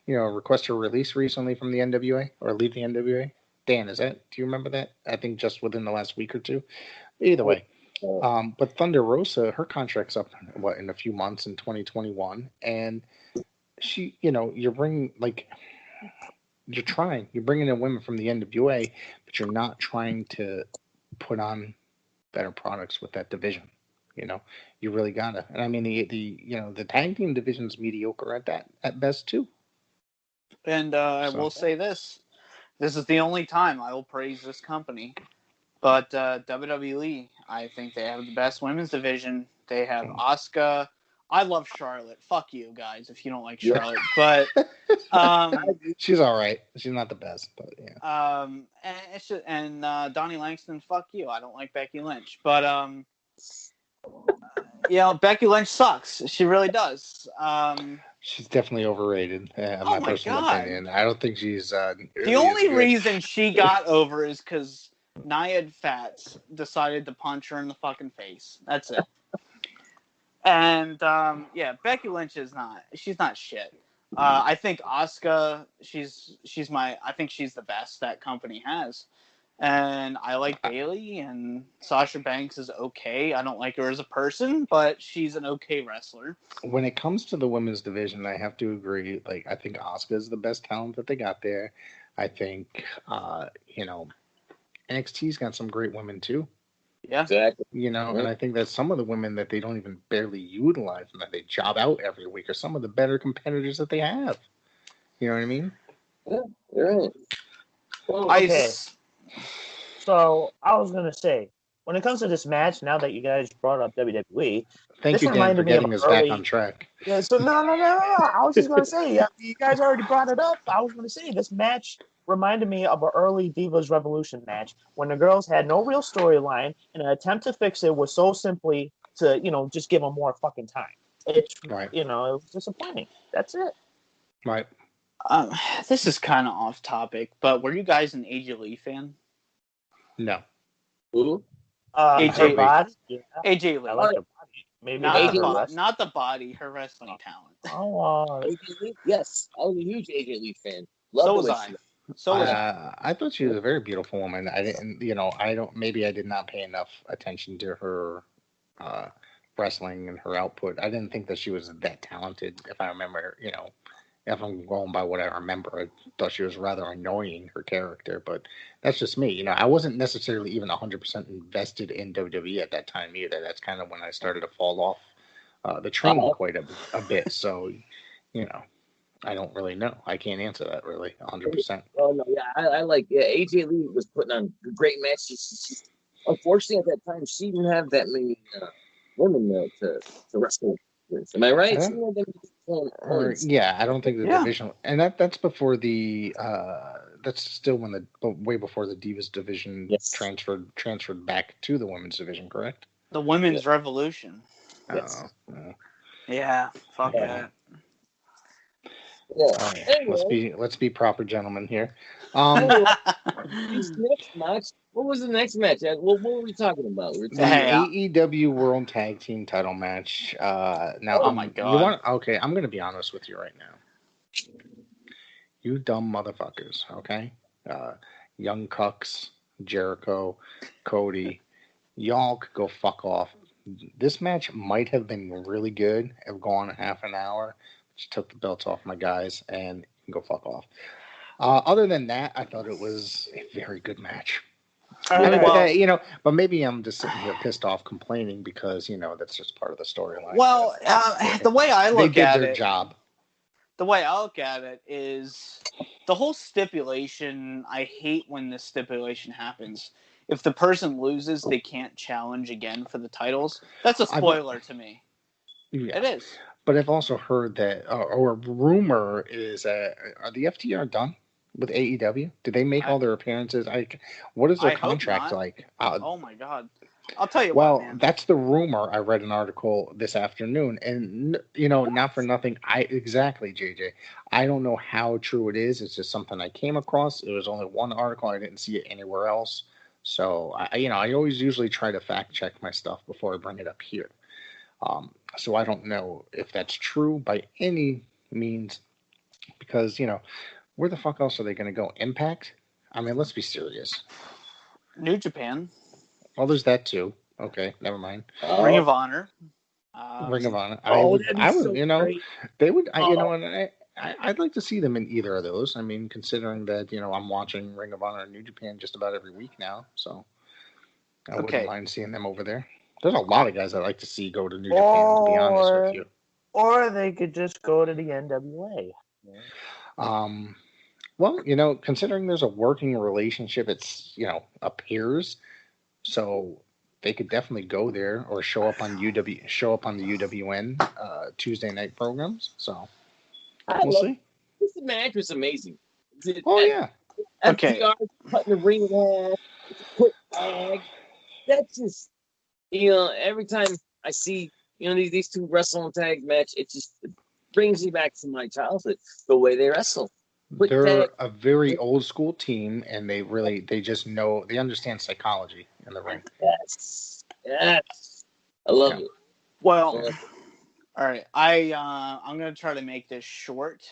request her release recently from the NWA, or leave the NWA? Dan, do you remember that? I think just within the last week or two. Either way. But Thunder Rosa, her contract's up in a few months in 2021, and she, you're bringing in women from the NWA, but you're not trying to put on better products with that division. You really gotta. And I mean, the tag team division's mediocre at best too. And I will say this is the only time I will praise this company. But WWE, I think they have the best women's division. They have Asuka, I love Charlotte. Fuck you guys if you don't like Charlotte, but she's all right. She's not the best, but yeah. And it's just, and Donnie Langston, fuck you. I don't like Becky Lynch, but Becky Lynch sucks. She really does. She's definitely overrated, in my personal opinion. I don't think she's. The only reason she got over is because Nia Fats decided to punch her in the fucking face. That's it. And Becky Lynch is not. She's not shit. I think Asuka. I think she's the best that company has. And I like Bayley, and Sasha Banks is okay. I don't like her as a person, but she's an okay wrestler. When it comes to the women's division, I have to agree. Like, I think Asuka is the best talent that they got there. I think, NXT's got some great women too. Yeah, exactly. And I think that some of the women that they don't even barely utilize and that they job out every week are some of the better competitors that they have. You know what I mean? Yeah, you're right. Well, okay. So I was gonna say, when it comes to this match, now that you guys brought up WWE, thank you, Dan, for getting us back on track. Yeah. So no. I was just gonna say, you guys already brought it up. I was gonna say this match reminded me of an early Divas Revolution match when the girls had no real storyline, and an attempt to fix it was so simply to just give them more fucking time. It's right. It was disappointing. That's it. Right. This is kind of off topic, but were you guys an AJ Lee fan? No. Who? AJ Lee. Yeah. AJ Lee. I like the body. Maybe not the body, her wrestling talent. AJ Lee? Yes, I was a huge AJ Lee fan. So was I. I thought she was a very beautiful woman. I didn't, maybe I did not pay enough attention to her wrestling and her output. I didn't think that she was that talented. If I remember, if I'm going by what I remember, I thought she was rather annoying, her character, but that's just me. I wasn't necessarily even 100% invested in WWE at that time either. That's kind of when I started to fall off the train quite a bit. So, I don't really know. I can't answer that really 100%. Oh, no, yeah, I like, AJ Lee was putting on great matches. Unfortunately, at that time, she didn't have that many women to wrestle with. Am I right? Yeah, I don't think the division, and that's before the that's still way before the Divas division transferred back to the women's division, correct? The women's revolution. Yes. Yeah, fuck that. Yeah. Right. Anyway. Let's be proper gentlemen here. This next match. What was the next match? What were we talking about? We were talking AEW World Tag Team Title match. Now, oh my god. I'm going to be honest with you right now. You dumb motherfuckers. Okay, Young Cucks, Jericho, Cody, y'all could go fuck off. This match might have been really good. Have gone half an hour. Just took the belts off my guys and you can go fuck off. Other than that, I thought it was a very good match. But maybe I'm just sitting here pissed off complaining because, that's just part of the storyline. Well, the way I look at it... They did their job. The way I look at it is the whole stipulation, I hate when this stipulation happens. If the person loses, they can't challenge again for the titles. That's a spoiler to me. Yeah. It is. But I've also heard that, or a rumor is that, are the FTR done with AEW? Did they make all their appearances? What is their contract like? Oh my god! I'll tell you what, man. Well, that's the rumor. I read an article this afternoon, and not for nothing. Exactly, JJ. I don't know how true it is. It's just something I came across. It was only one article. I didn't see it anywhere else. So I always usually try to fact check my stuff before I bring it up here. So I don't know if that's true by any means, because, where the fuck else are they going to go? Impact? I mean, let's be serious. New Japan. Well, there's that too. Okay, never mind. Ring of Honor. Ring of Honor. I would, great. They would, and I'd like to see them in either of those. I mean, considering that, I'm watching Ring of Honor and New Japan just about every week now, so I wouldn't mind seeing them over there. There's a lot of guys I'd like to see go to New Japan, to be honest with you. Or they could just go to the NWA. Well, considering there's a working relationship, it's, appears. So, they could definitely go there or show up on the UWN Tuesday night programs. So we'll see. This match was amazing. Yeah. Okay. FTR cutting the ring in half. It's a quick tag. That's just, every time I see, these two wrestling tag match, it brings me back to my childhood, the way they wrestle. They're a very old school team, and they understand psychology in the ring. Yes. I love it. Well, all right. I'm gonna try to make this short,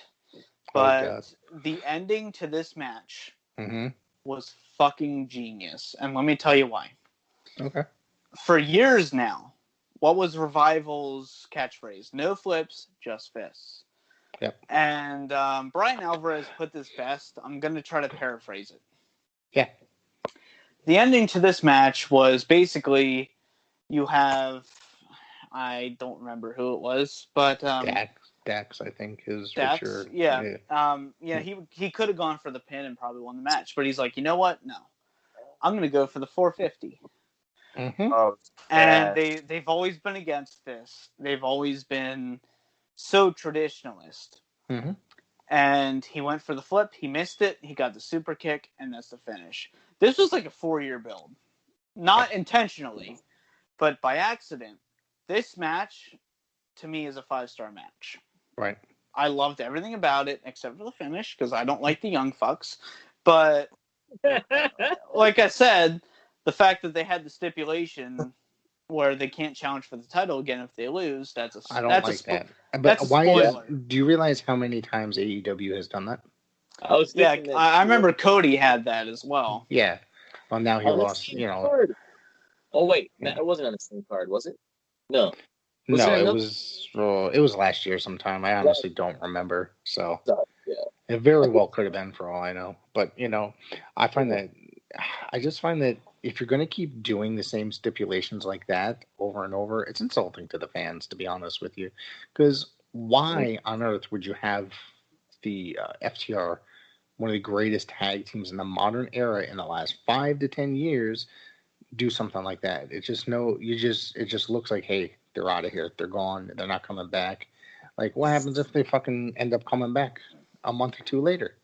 but the ending to this match was fucking genius, and let me tell you why. Okay. For years now, what was Revival's catchphrase? No flips, just fists. Yep. And Brian Alvarez put this best. I'm going to try to paraphrase it. Yeah. The ending to this match was basically you have, I don't remember who it was, but Dax, I think, is Dax. Richard. Yeah. He could have gone for the pin and probably won the match, but he's like, you know what? No, I'm going to go for the 450. Mm-hmm. And they've always been against this. They've always been so traditionalist. Mm-hmm. And he went for the flip. He missed it. He got the super kick, and that's the finish. This was like a 4-year build. Not intentionally, but by accident. This match, to me, is a 5-star match. Right. I loved everything about it, except for the finish, because I don't like the young fucks. But, like I said, the fact that they had the stipulation where they can't challenge for the title again if they lose, that. But why do you realize how many times AEW has done that? I remember Cody had that as well. Yeah. Well, now he lost, Card. Oh, wait. It wasn't on the same card, was it? No. It was last year sometime. I honestly don't remember. So it very well could have been for all I know. But, I just find that if you're going to keep doing the same stipulations like that over and over, it's insulting to the fans, to be honest with you. Because why on earth would you have the FTR, one of the greatest tag teams in the modern era in the last 5 to 10 years, do something like that? It just looks like, hey, they're out of here. They're gone. They're not coming back. Like, what happens if they fucking end up coming back a month or two later?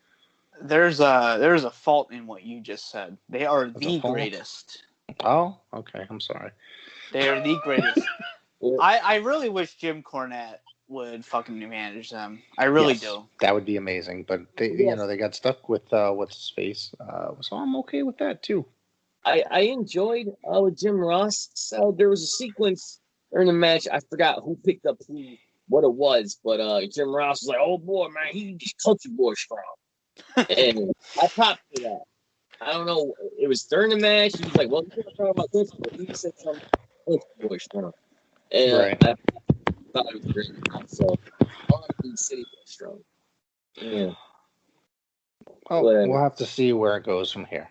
There's a fault in what you just said. They are the greatest. Oh, okay. I'm sorry. They are the greatest. I really wish Jim Cornette would fucking manage them. I really do. That would be amazing. But they got stuck with what's his face. So I'm okay with that too. I enjoyed with Jim Ross. So there was a sequence during the match. I forgot who picked up what it was, but Jim Ross was like, "Oh boy, man, he just country boy strong." And I popped for that. I don't know. It was during the match. He was like, "Well, you're talking about this," but he said something boy strong. And I thought it was great. So R&B City boy strong. Yeah. Well, we'll have to see where it goes from here.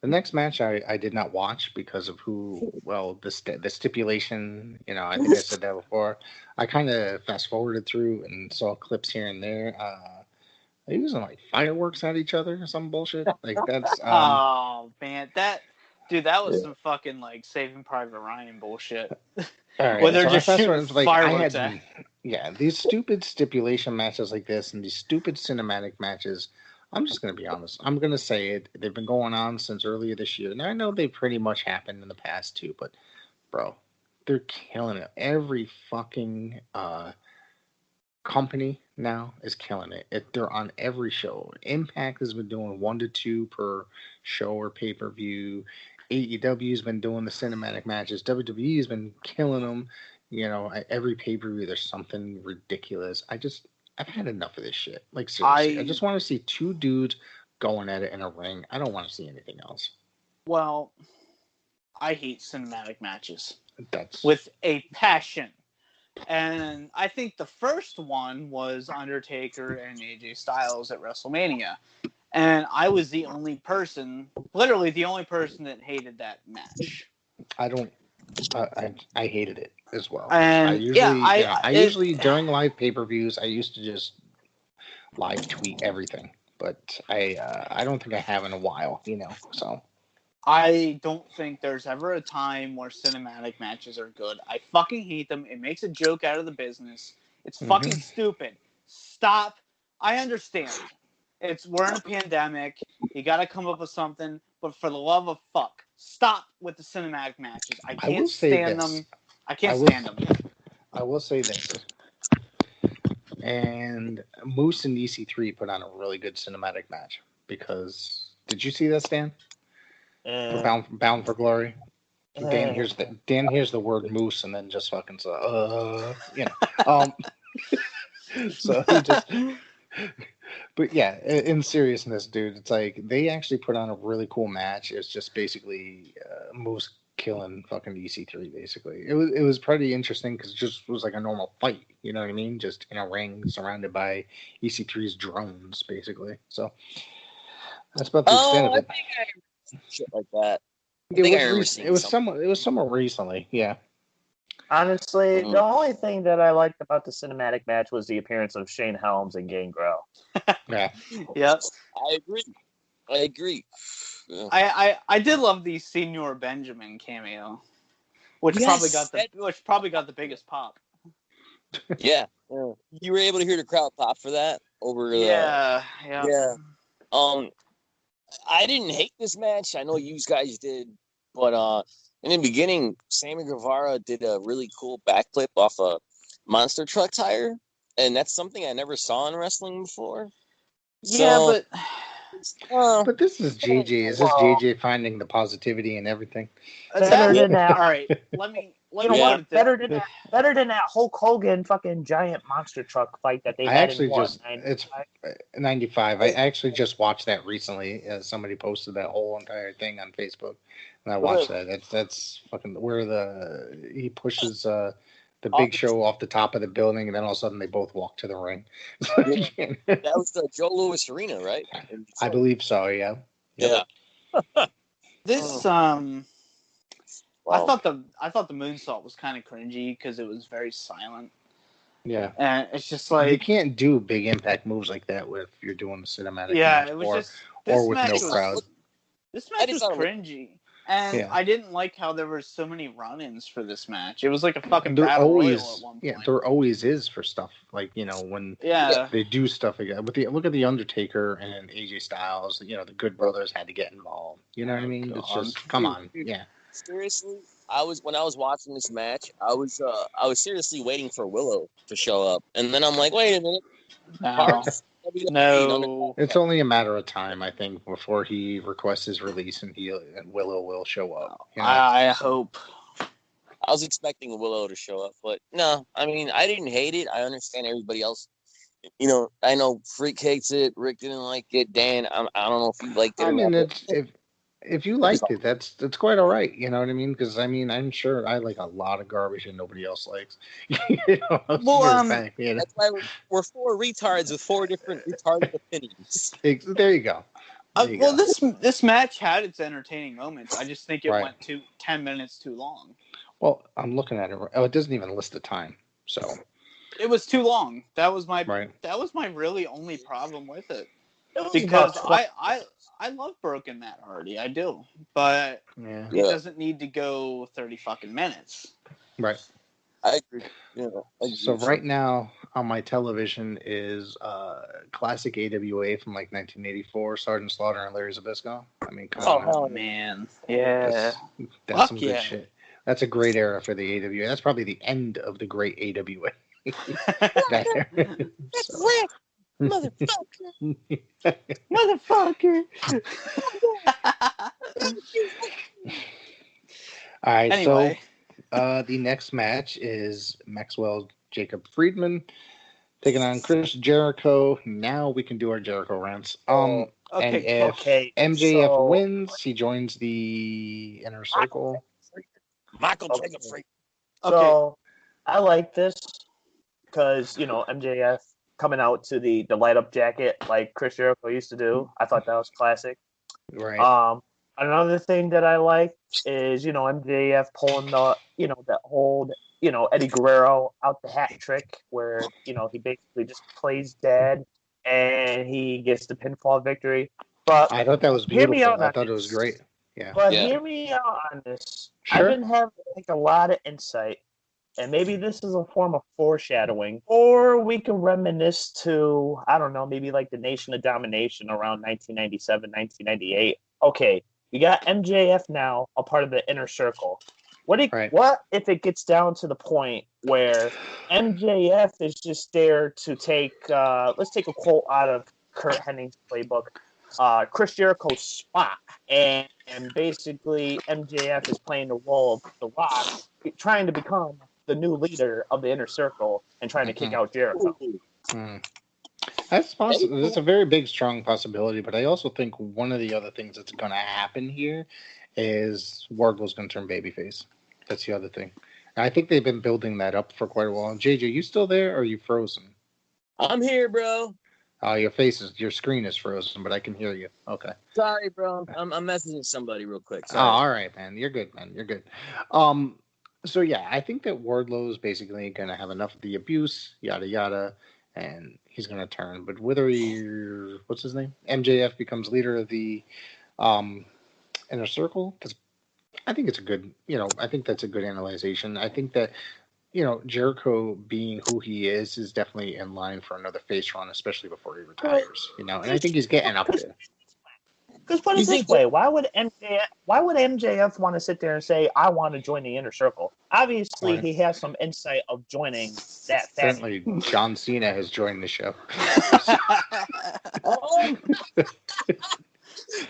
The next match I did not watch because of the stipulation. I think I said that before. I kind of fast forwarded through and saw clips here and there. They using like fireworks at each other or some bullshit like that's. Oh man, that was some fucking like Saving Private Ryan bullshit. All right, where they're just shooting fireworks at. Yeah, these stupid stipulation matches like this and these stupid cinematic matches. I'm just going to be honest. I'm going to say it. They've been going on since earlier this year. And I know they pretty much happened in the past too, but bro, they're killing it. Every fucking company now is killing it. They're on every show. Impact has been doing 1 to 2 per show or pay-per-view. AEW's been doing the cinematic matches. WWE's been killing them. Every pay-per-view there's something ridiculous. I've had enough of this shit. Like, seriously. I just want to see 2 dudes going at it in a ring. I don't want to see anything else. Well, I hate cinematic matches. With a passion. And I think the first one was Undertaker and AJ Styles at WrestleMania. And I was literally the only person that hated that match. I hated it as well. And I usually during live pay-per-views, I used to just live tweet everything. but I don't think I have in a while, so. I don't think there's ever a time where cinematic matches are good. I fucking hate them. It makes a joke out of the business. It's fucking stupid. Stop. I understand. We're in a pandemic. You got to come up with something. But for the love of fuck, stop with the cinematic matches. I can't stand them. I can't stand them. I will say this. And Moose and EC3 put on a really good cinematic match because did you see that, Stan? Bound for Glory. Dan hears the word moose and then just fucking so so he just. But yeah, in seriousness, dude, it's like they actually put on a really cool match. It's just basically Moose killing fucking EC3. Basically, it was pretty interesting because it just was like a normal fight. You know what I mean? Just in a ring surrounded by EC3's drones, basically. So that's about the extent of it. I think I remember shit like that. It was somewhat recently, yeah. Honestly, the only thing that I liked about the cinematic match was the appearance of Shane Helms and Gangrel. Yeah. Yep. I agree. Yeah. I did love the Senior Benjamin cameo, which probably got the biggest pop. Yeah. You were able to hear the crowd pop for that over. Yeah. I didn't hate this match. I know you guys did, but in the beginning, Sammy Guevara did a really cool backflip off a monster truck tire, and that's something I never saw in wrestling before. Yeah, but this is JJ. Is this JJ finding the positivity and everything? Better than that. All right, let me. Better than that Hulk Hogan fucking giant monster truck fight that they had in it's 95. I actually just watched that recently. Somebody posted that whole entire thing on Facebook, and I watched that. That's fucking where he pushes the Big Show off the top of the building, and then all of a sudden they both walk to the ring. That was the Joe Louis Arena, right? I believe so. Yeah. Yeah. This I thought the moonsault was kind of cringy because it was very silent. Yeah, and it's just like you can't do big impact moves like that if you're doing the cinematic. Yeah, it was or with no crowd. This match was cringy, and I didn't like how there were so many run-ins for this match. It was like a fucking battle royal at one point. Yeah, there always is for stuff like when they do stuff again. Look at the Undertaker and AJ Styles. The Good Brothers had to get involved. You know what I mean? It's just come on, yeah. Seriously, when I was watching this match, I was seriously waiting for Willow to show up, and then I'm like, wait a minute, no. It's only a matter of time, I think, before he requests his release and Willow will show up. I hope. I was expecting Willow to show up, but no. I mean, I didn't hate it. I understand everybody else. I know Freak hates it. Rick didn't like it. Dan, I don't know if he liked it. I mean, if you liked it, that's quite all right. You know what I mean? Because I'm sure I like a lot of garbage and nobody else likes. That's why we're four retards with four different retarded opinions. There you go. Well, this match had its entertaining moments. I just think it went 10 minutes too long. Well, I'm looking at it. Oh, it doesn't even list the time. So it was too long. That was my really only problem with it. Because I love Broken Matt Hardy, I do, but it doesn't need to go 30 fucking minutes. Right. I agree. So right now on my television is classic AWA from like 1984, Sergeant Slaughter and Larry Zbyszko. I mean, come on. Oh man, yeah, that's some good shit. That's a great era for the AWA. That's probably the end of the great AWA. That's Rick. Motherfucker. All right, anyway. So the next match is Maxwell Jacob Friedman taking on Chris Jericho. Now we can do our Jericho rants. And if MJF wins, he joins the Inner Circle. Michael Jacob Friedman. So I like this because MJF coming out to the light up jacket like Chris Jericho used to do. I thought that was classic. Right. Another thing that I like is MJF pulling that whole Eddie Guerrero out the hat trick where he basically just plays dead and he gets the pinfall victory. But I thought that was beautiful. I thought it was great. Yeah. But hear me out on this. Sure. I've been having a lot of insight, and maybe this is a form of foreshadowing, or we can reminisce to, I don't know, maybe like the Nation of Domination around 1997, 1998. Okay, you got MJF now, a part of the Inner Circle. What if it gets down to the point where MJF is just there to take, let's take a quote out of Kurt Hennig's playbook, Chris Jericho's spot, and basically MJF is playing the role of The Rock, trying to become the new leader of the Inner Circle and trying to kick out Jericho. That's possible. That's a very big, strong possibility. But I also think one of the other things that's going to happen here is Wardlow's going to turn babyface. That's the other thing. And I think they've been building that up for quite a while. JJ, you still there or are you frozen? I'm here, bro. Your screen is frozen, but I can hear you. Okay. Sorry, bro. I'm messaging somebody real quick. Sorry. Oh, all right, man. You're good, man. You're good. So yeah, I think that Wardlow is basically going to have enough of the abuse, yada yada, and he's going to turn. But whether what's his name, MJF becomes leader of the Inner Circle, I think it's a good. I think that's a good analyzation. I think that. Jericho being who he is definitely in line for another face run, especially before he retires. And I think he's getting up there. Because put it this way, why would MJF want to sit there and say, I want to join the Inner Circle? Obviously, he has some insight of joining that family. Certainly, John Cena has joined the show.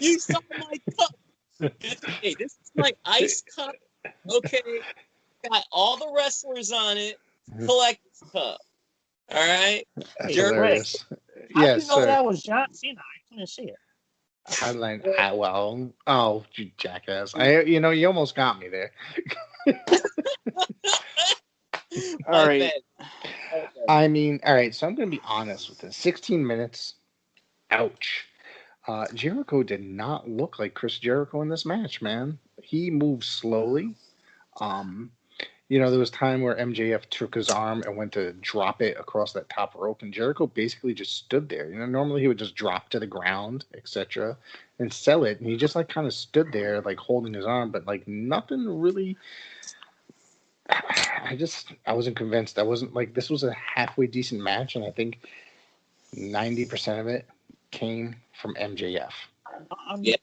You saw my cup. Hey, this is my ice cup. Okay. Got all the wrestlers on it. Collector's cup. All right. Hilarious. Yes, sir. That was John Cena. I couldn't see it. You jackass! You almost got me there. All right. I mean, all right. So I'm going to be honest with this. 16 minutes. Ouch. Jericho did not look like Chris Jericho in this match, man. He moved slowly. There was time where MJF took his arm and went to drop it across that top rope, and Jericho basically just stood there. Normally he would just drop to the ground, etc., and sell it, and he just kind of stood there, holding his arm, but nothing really. I wasn't convinced. I wasn't this was a halfway decent match, and I think 90% of it came from MJF.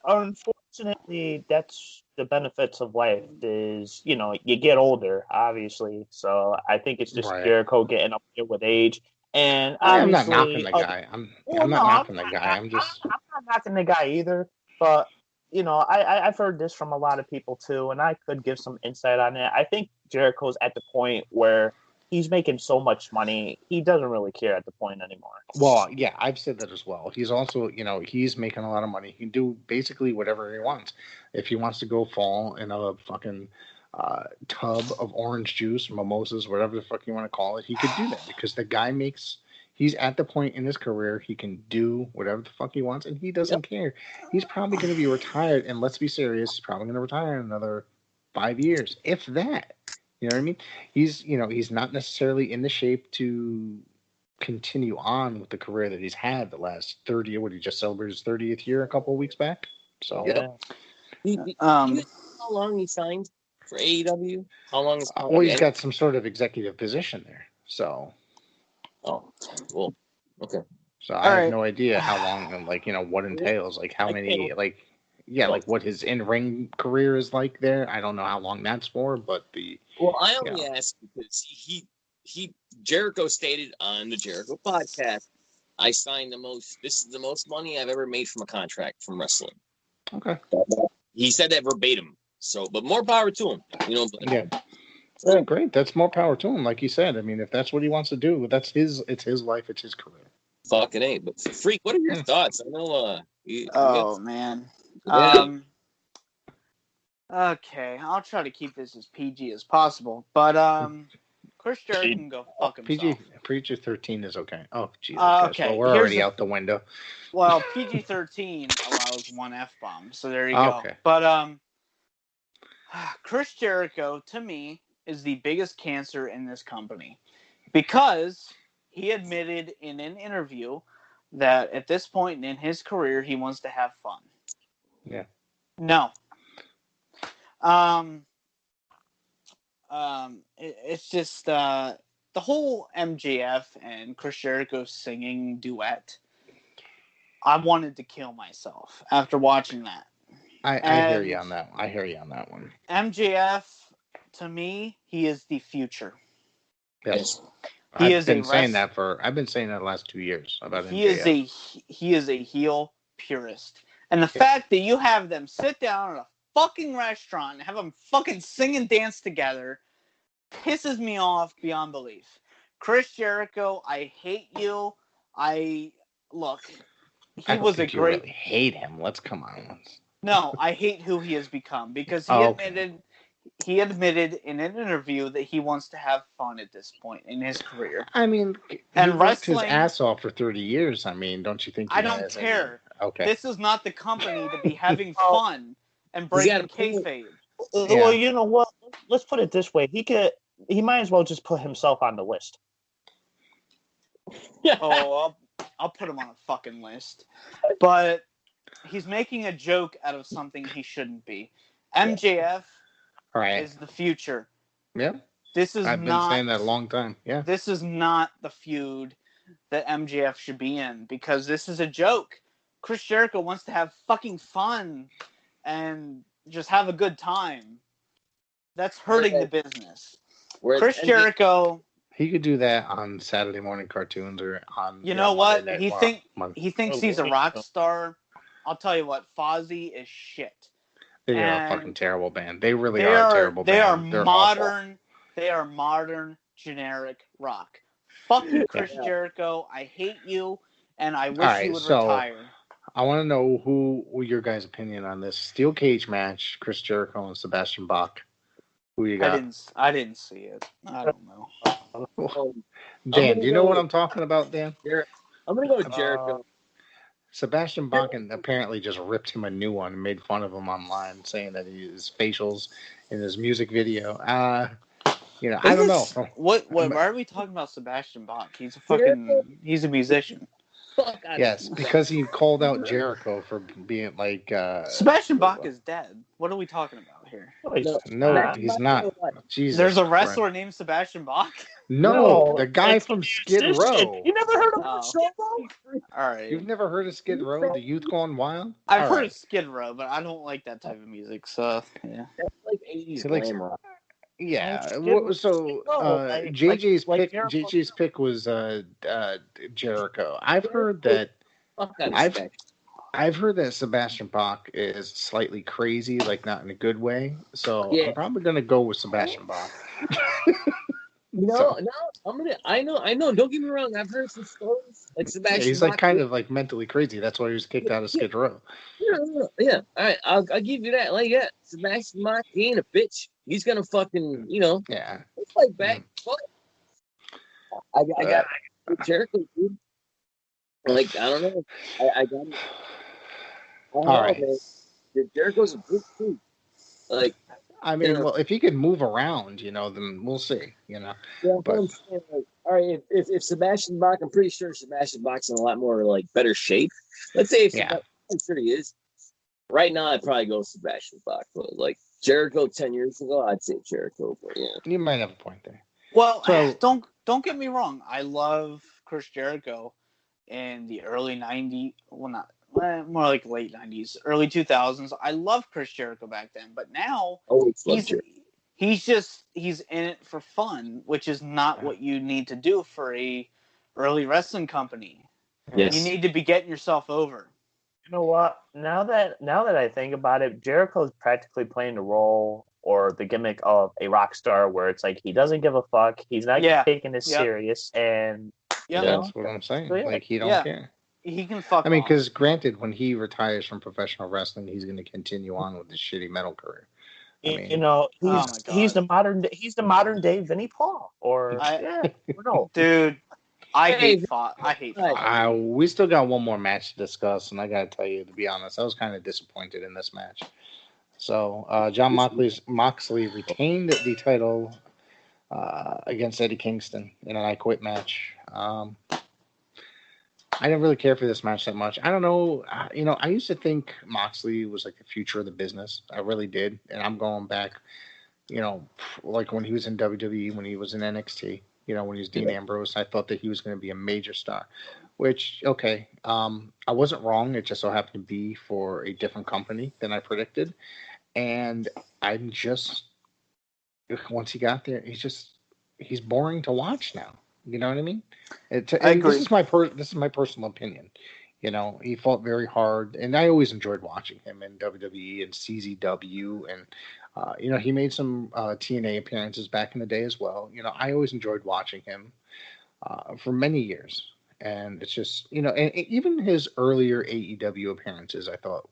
Unfortunately, that's the benefits of life is, you get older, obviously. So I think it's just Jericho getting up there with age. And I'm not knocking the guy. I'm not knocking the guy. I'm not knocking the guy either. But, I've heard this from a lot of people too, and I could give some insight on it. I think Jericho's at the point where he's making so much money, he doesn't really care at the point anymore. Well, yeah, I've said that as well. He's also, he's making a lot of money. He can do basically whatever he wants. If he wants to go fall in a fucking tub of orange juice, mimosas, whatever the fuck you want to call it, he could do that because the guy he's at the point in his career, he can do whatever the fuck he wants, and he doesn't care. He's probably going to be retired, and let's be serious, he's probably going to retire in another 5 years, if that. You know what I mean? He's not necessarily in the shape to continue on with the career that he's had the last 30 years. What, he just celebrated his 30th year a couple of weeks back? So, yeah. You know how long he signed for AEW? How long is he's got some sort of executive position there. So. Oh, well, okay. So I have no idea how long and what entails, how many, what his in-ring career is like there. I don't know how long that's for, but Well, I only ask because he Jericho stated on the Jericho podcast, I signed this is the most money I've ever made from a contract from wrestling. Okay. He said that verbatim. So, but more power to him, Yeah. Well, great. That's more power to him, like you said. I mean, if that's what he wants to do, it's his life, it's his career. Fucking A. But Freak, what are your thoughts? I know man. Yeah. Okay, I'll try to keep this as PG as possible, but Chris Jericho can go fuck himself. PG-13 is okay. Oh, Jesus. Okay. Well, we're already out the window. Well, PG-13 allows one F-bomb, so there you go. Okay. But Chris Jericho, to me, is the biggest cancer in this company because he admitted in an interview that at this point in his career, he wants to have fun. Yeah. No. It's just the whole MJF and Chris Jericho singing duet. I wanted to kill myself after watching that. I hear you on that. I hear you on that one. MJF, to me, he is the future. Yes. I've been saying that the last 2 years about MJF. He is a heel purist. And the fact that you have them sit down at a fucking restaurant and have them fucking sing and dance together pisses me off beyond belief. Chris Jericho, I hate you. He was a great. You really hate him. Let's come on. No, I hate who he has become because he admitted in an interview that he wants to have fun at this point in his career. I mean, he worked his ass off for 30 years. I mean, don't you think? I don't care. Okay. This is not the company to be having fun and breaking kayfabe. Well, you know what? Let's put it this way. He might as well just put himself on the list. I'll put him on a fucking list. But he's making a joke out of something he shouldn't be. MJF is the future. Yeah. I've been saying that a long time. Yeah. This is not the feud that MJF should be in because this is a joke. Chris Jericho wants to have fucking fun and just have a good time. That's hurting the business. Chris Jericho... He could do that on Saturday morning cartoons or on... You know what? He thinks he's a rock star. I'll tell you what. Fozzy is shit. They are a fucking terrible band. They really are a terrible band. They're modern. They are modern, generic rock. Fuck you, Chris Jericho. I hate you, and I wish you would retire. I want to know who your guys' opinion on this steel cage match, Chris Jericho and Sebastian Bach. Who you got? I didn't see it. I don't know. Dan, do you know what I'm talking about, Dan? I'm going to go with Jericho. Sebastian Bach apparently just ripped him a new one and made fun of him online, saying that his facials in his music video. I don't know. Why are we talking about Sebastian Bach? He's a musician. Yes, because he called out Jericho for being like... Sebastian Bach is dead. What are we talking about here? No, he's not. Jesus There's a wrestler named Sebastian Bach? No, the guy from Skid Row. You never heard of Skid Row? All right. You've never heard of Skid Row, the Youth Gone Wild? I've heard of Skid Row, but I don't like that type of music, so, yeah. That's like 80s glam rock. Yeah, so JJ's pick was Jericho. I've heard that Sebastian Bach is slightly crazy, like not in a good way. So I'm probably gonna go with Sebastian Bach. I know. Don't get me wrong. I've heard some stories like Sebastian. He's like kind of like mentally crazy. That's why he was kicked out of Skid Row. Yeah. All right, I'll give you that. Like, Sebastian Bach, he ain't a bitch. He's gonna fucking, Yeah. Fight back. I got Jericho, dude. Like, I don't know. I got it. All right. Man. Jericho's a big dude. Like, I mean, well, if he could move around, then we'll see, Yeah, but I'm saying, like, all right, if Sebastian Bach, I'm pretty sure Sebastian Bach's in a lot more, like, better shape. Let's say I'm sure he is. Right now, I'd probably go Sebastian Bach. But, like, Jericho 10 years ago, I'd say Jericho. But, yeah. You might have a point there. Well, don't get me wrong. I love Chris Jericho in the early 90s. Well, not more like late 90s, early 2000s. I love Chris Jericho back then, but now he's in it for fun, which is not what you need to do for a early wrestling company. Yes. You need to be getting yourself over. You know what? Now that I think about it, Jericho's practically playing the role or the gimmick of a rock star, where it's like he doesn't give a fuck, he's not taking it serious, and that's what I'm saying. Like he don't care. He can fuck. I mean, because granted, when he retires from professional wrestling, he's going to continue on with his shitty metal career. He's the modern day Vinnie Paul, dude. I hate Paul. We still got one more match to discuss, and I got to tell you, to be honest, I was kind of disappointed in this match. So, John Moxley retained the title against Eddie Kingston in an I Quit match. I didn't really care for this match that much. I don't know. I used to think Moxley was like the future of the business. I really did. And I'm going back, like when he was in WWE, when he was in NXT, when he was Dean Ambrose, I thought that he was going to be a major star, which, okay. I wasn't wrong. It just so happened to be for a different company than I predicted. And I'm just, once he got there, he's boring to watch now. You know what I mean? I agree. This is my personal opinion. He fought very hard, and I always enjoyed watching him in WWE and CZW, and he made some TNA appearances back in the day as well. I always enjoyed watching him for many years, and it's just and even his earlier AEW appearances, I thought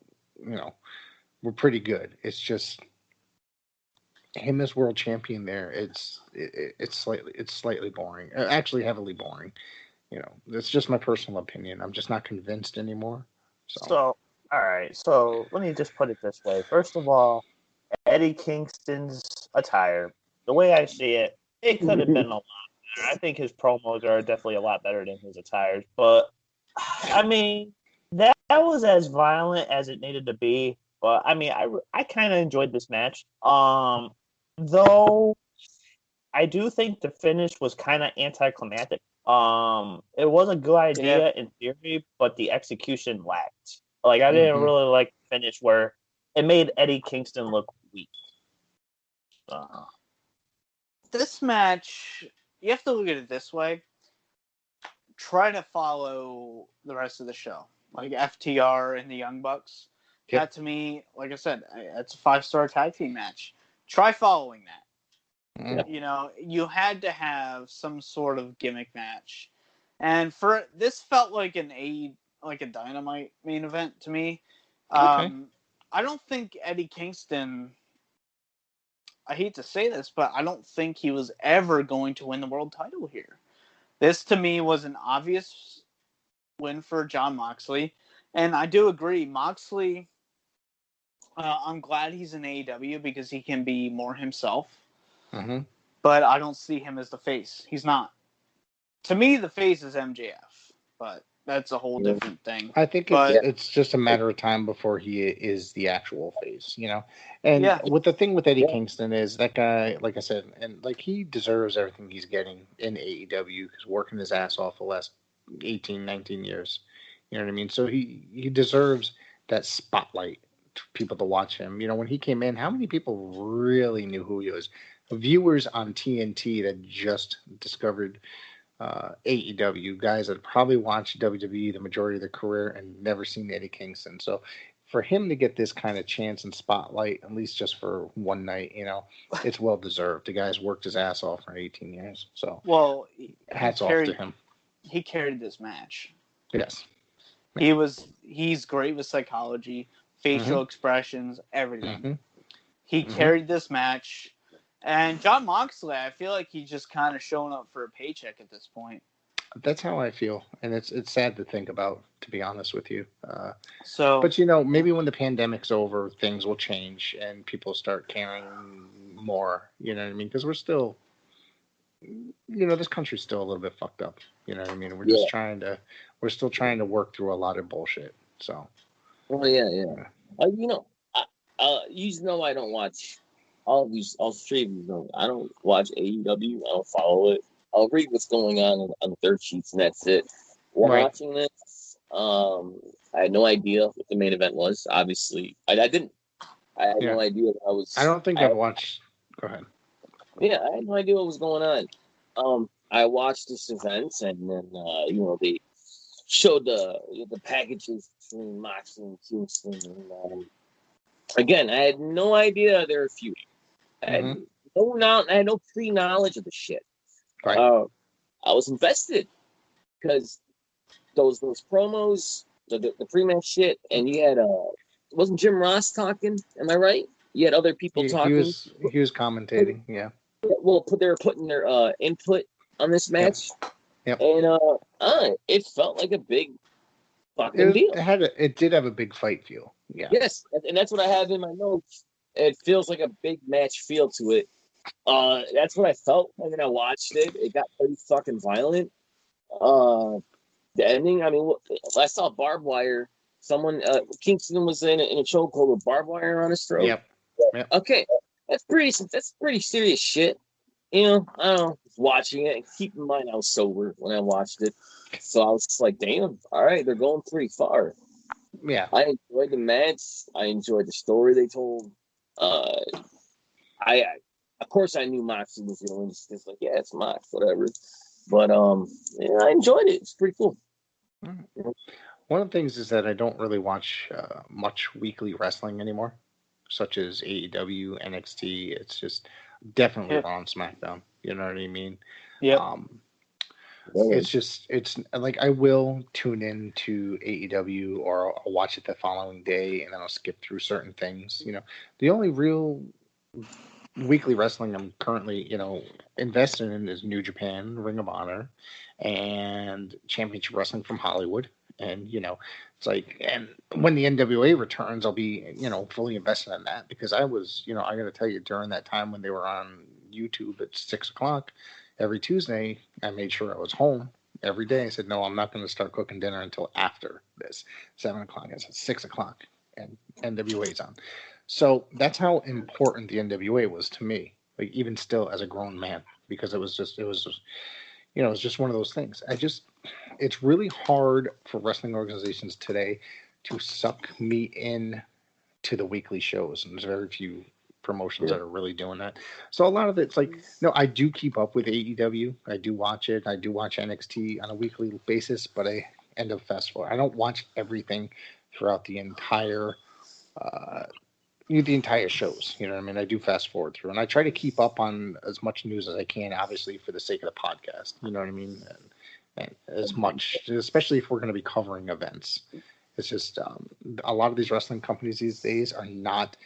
were pretty good. It's just him as world champion there. It's slightly boring, actually heavily boring. That's just my personal opinion. I'm just not convinced anymore. So, all right. So let me just put it this way. First of all, Eddie Kingston's attire, the way I see it, it could have been a lot better. I think his promos are definitely a lot better than his attires. But, I mean, that was as violent as it needed to be. But, I mean, I kind of enjoyed this match. Though I do think the finish was kind of anticlimactic. It was a good idea in theory, but the execution lacked. Like, I didn't really like the finish where it made Eddie Kingston look weak. This match, you have to look at it this way. Try to follow the rest of the show, like FTR and the Young Bucks. Yep. That to me, like I said, it's a 5-star tag team match. Try following that. Yep. You had to have some sort of gimmick match, and for this felt like a Dynamite main event to me. Okay. I don't think Eddie Kingston, I hate to say this, but I don't think he was ever going to win the world title here. This to me was an obvious win for Jon Moxley, and I do agree, Moxley. I'm glad he's in AEW because he can be more himself. Mm-hmm. But I don't see him as the face. He's not. To me, the face is MJF, but that's a whole different thing. I think it's just a matter of time before he is the actual face, And with the thing with Eddie Kingston is that guy, like I said, and like he deserves everything he's getting in AEW because working his ass off the last 18, 19 years. You know what I mean? So he deserves that spotlight. People to watch him. When he came in, how many people really knew who he was? Viewers on TNT that just discovered AEW, guys that probably watched WWE the majority of their career and never seen Eddie Kingston. So for him to get this kind of chance and spotlight, at least just for one night, it's well deserved. The guy's worked his ass off for 18 years. So hats off to him. He carried this match. Yes. He's great with psychology. Facial expressions, everything. He carried this match. And Jon Moxley, I feel like he's just kind of showing up for a paycheck at this point. That's how I feel. And it's sad to think about, to be honest with you. But maybe when the pandemic's over, things will change and people start caring more. You know what I mean? Because we're still, this country's still a little bit fucked up. You know what I mean? We're still trying to work through a lot of bullshit. So. Oh yeah. I don't watch all three of these. I don't watch AEW. I don't follow it. I'll read what's going on the third sheets, and that's it. Watching this, I had no idea what the main event was. Obviously, I didn't. I had no idea that I was. I don't think I've watched. Go ahead. Yeah, I had no idea what was going on. I watched this event, and then they showed the packages between Moxley and Kingston. And, again, I had no idea they were feuding. I had no pre-knowledge of the shit. Right. I was invested because those promos, the pre-match shit, and you had wasn't Jim Ross talking? Am I right? You had other people talking. He was commentating. Yeah. Well, they were putting their input on this match. Yep. And it felt like a big fucking deal. It did have a big fight feel. Yeah. Yes, and that's what I have in my notes. It feels like a big match feel to it. That's what I felt, and then I watched it. It got pretty fucking violent. the ending. I mean, I saw barbed wire. Someone, Kingston was in a chokehold with barbed wire on his throat. Yep. Okay, that's pretty serious shit. You know, I don't know. Watching it, and keep in mind I was sober when I watched it, so I was just like, damn. All right, they're going pretty far. Yeah. I enjoyed the match. I enjoyed the story they told. I of course I knew Moxley was the only. It's like, yeah, it's Mox, whatever. But yeah, I enjoyed it. It's pretty cool. One of the things is that I don't really watch much weekly wrestling anymore, such as AEW, NXT. It's just definitely Raw and SmackDown. You know what I mean? Yeah. It's like I will tune in to AEW or I'll watch it the following day and then I'll skip through certain things. You know, the only real weekly wrestling I'm currently, invested in is New Japan, Ring of Honor, and Championship Wrestling from Hollywood. And, it's like, and when the NWA returns, I'll be, fully invested in that because I was, I got to tell you, during that time when they were on YouTube at 6 o'clock every Tuesday, I made sure I was home every day. I said, no, I'm not going to start cooking dinner until after this 7 o'clock. I said 6 o'clock and NWA's on. So that's how important the NWA was to me, like even still as a grown man, because it was just one of those things. It's really hard for wrestling organizations today to suck me in to the weekly shows, and there's very few promotions that are really doing that. So a lot of it's like, no, I do keep up with AEW. I do watch it. I do watch NXT on a weekly basis, but I end up fast forward. I don't watch everything throughout the entire shows. You know what I mean? I do fast forward through, and I try to keep up on as much news as I can, obviously for the sake of the podcast. You know what I mean? And as much, especially if we're going to be covering events. It's just a lot of these wrestling companies these days are not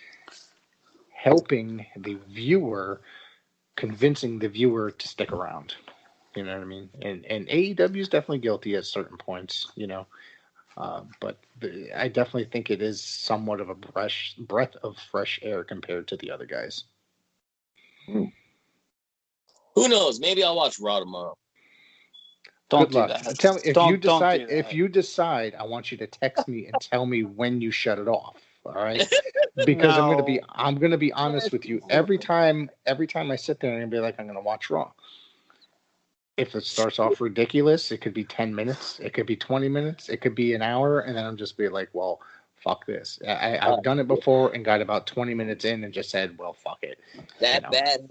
helping the viewer, convincing the viewer to stick around. You know what I mean? And AEW is definitely guilty at certain points, but I definitely think it is somewhat of a breath of fresh air compared to the other guys. Who knows? Maybe I'll watch Raw tomorrow. Don't Good luck. do that. Tell me if you decide. I want you to text me and tell me when you shut it off. All right, because I'm gonna be honest with you. Every time I sit there, I'm gonna be like, I'm gonna watch Raw. If it starts off ridiculous, it could be 10 minutes, it could be 20 minutes, it could be an hour, and then I'm just be like, well, fuck this. I've done it before and got about 20 minutes in and just said, well, fuck it. That bad?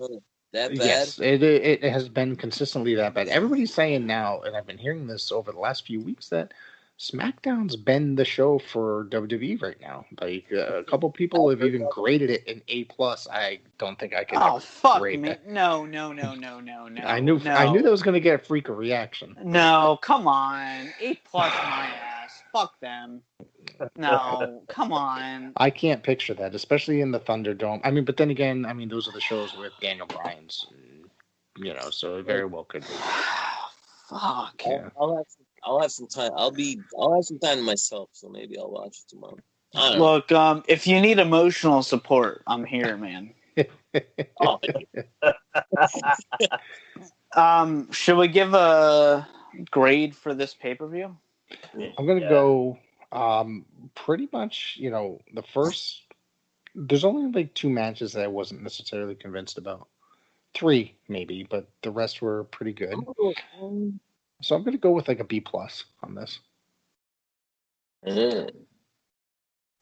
That bad? Yes, it has been consistently that bad. Everybody's saying now, and I've been hearing this over the last few weeks, that SmackDown's been the show for WWE right now. Like a couple people have even graded it an A+. I don't think I can. Oh, fuck rate me! that. No. I knew that was going to get a freak of reaction. No, come on, A+ my ass. Fuck them. No, come on. I can't picture that, especially in the Thunderdome. I mean, but then again, those are the shows with Daniel Bryan's, so it very well could be. Fuck. Yeah. I'll have some time. I'll have some time to myself, so maybe I'll watch it tomorrow. Look, if you need emotional support, I'm here, man. Should we give a grade for this pay-per-view? I'm gonna go pretty much, the first, there's only like 2 matches that I wasn't necessarily convinced about. 3 maybe, but the rest were pretty good. So I'm gonna go with like a B+ on this.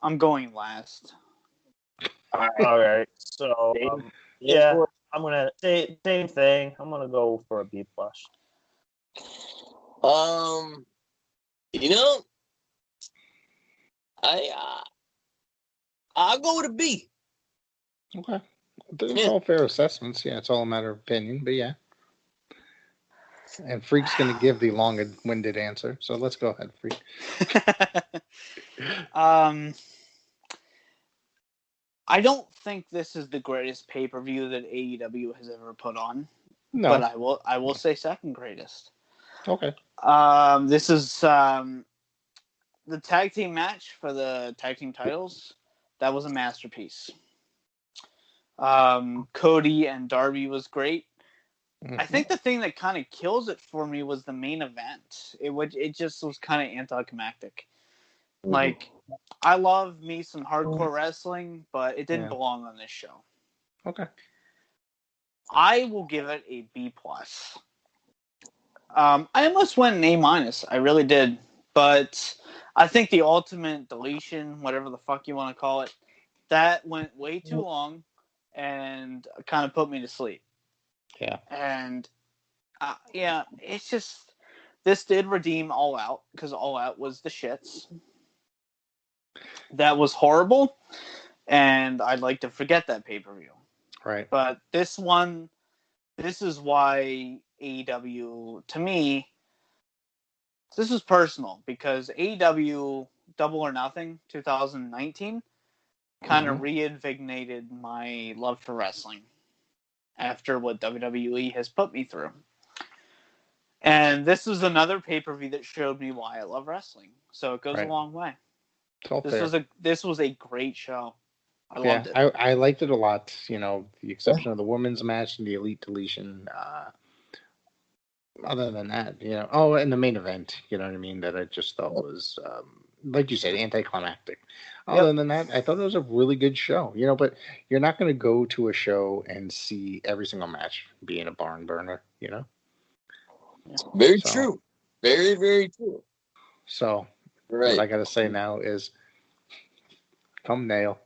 I'm going last. All right. So I'm gonna say same thing. I'm gonna go for a B+. I'll go with a B. Okay. It's all fair assessments. Yeah, it's all a matter of opinion, but yeah. And Freak's going to give the long-winded answer, so let's go ahead, Freak. I don't think this is the greatest pay-per-view that AEW has ever put on. No. But I will say second greatest. Okay. This is the tag team match for the tag team titles. That was a masterpiece. Cody and Darby was great. I think the thing that kind of kills it for me was the main event. It just was kind of anticlimactic. Like, I love me some hardcore wrestling, but it didn't belong on this show. Okay. I will give it a B+. I almost went an A-. I really did. But I think the ultimate deletion, whatever the fuck you want to call it, that went way too long and kind of put me to sleep. Yeah. And, it's just... This did redeem All Out, because All Out was the shits. That was horrible, and I'd like to forget that pay-per-view. Right. But this one, this is why AEW, to me, this is personal, because AEW Double or Nothing 2019 kind of reinvigorated my love for wrestling after what WWE has put me through. And this is another pay-per-view that showed me why I love wrestling. So it goes a long way. This was a great show. I loved it. I liked it a lot. The exception of the women's match and the Elite Deletion. Other than that, and the main event, you know what I mean, that I just thought was, like you said, anticlimactic. Other than that, I thought it was a really good show, but you're not going to go to a show and see every single match being a barn burner, Very true. Very, very true. So, what I got to say now is, thumbnail.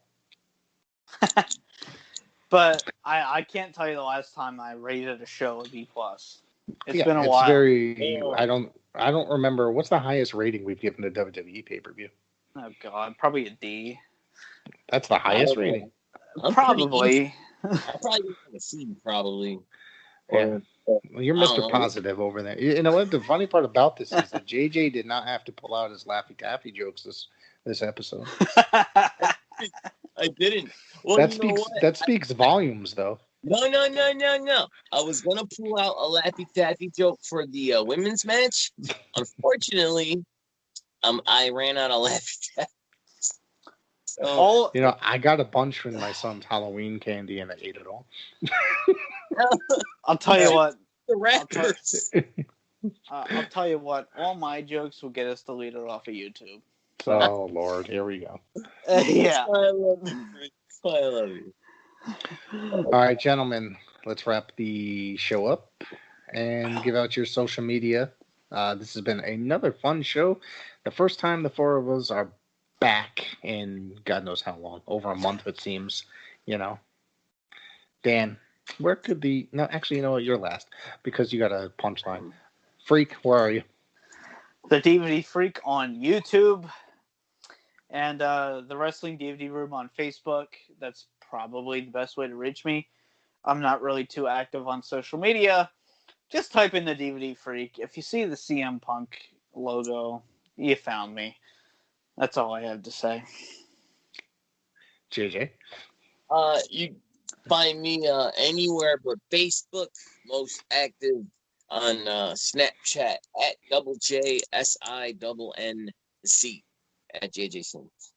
But I can't tell you the last time I rated a show a B+. It's been a while. I don't remember. What's the highest rating we've given to WWE pay-per-view? Oh, God. Probably a D. That's the highest rating? Probably. I'm probably going to C, probably. Yeah. Well, you're Mr. Positive over there. You know what? The funny part about this is that JJ did not have to pull out his Laffy Taffy jokes this episode. I didn't. Well, that speaks volumes, though. No. I was going to pull out a Laffy Taffy joke for the women's match. Unfortunately, I ran out of Laffy Taffy. So, I got a bunch from my son's Halloween candy, and I ate it all. I'll tell you what. The rappers. I'll tell you what. All my jokes will get us deleted off of YouTube. Oh, Lord. Here we go. Yeah. I love you. All right, gentlemen. Let's wrap the show up and give out your social media. This has been another fun show. The first time the four of us are back in God knows how long. Over a month, it seems. Dan, where could no, actually, you know what? You're last because you got a punchline. Freak, where are you? The DVD Freak on YouTube and the Wrestling DVD Room on Facebook. That's probably the best way to reach me. I'm not really too active on social media. Just type in the DVD Freak. If you see the CM Punk logo, you found me. That's all I have to say. JJ? You find me anywhere but Facebook. Most active on Snapchat at JJSINNC at JJ Simmons.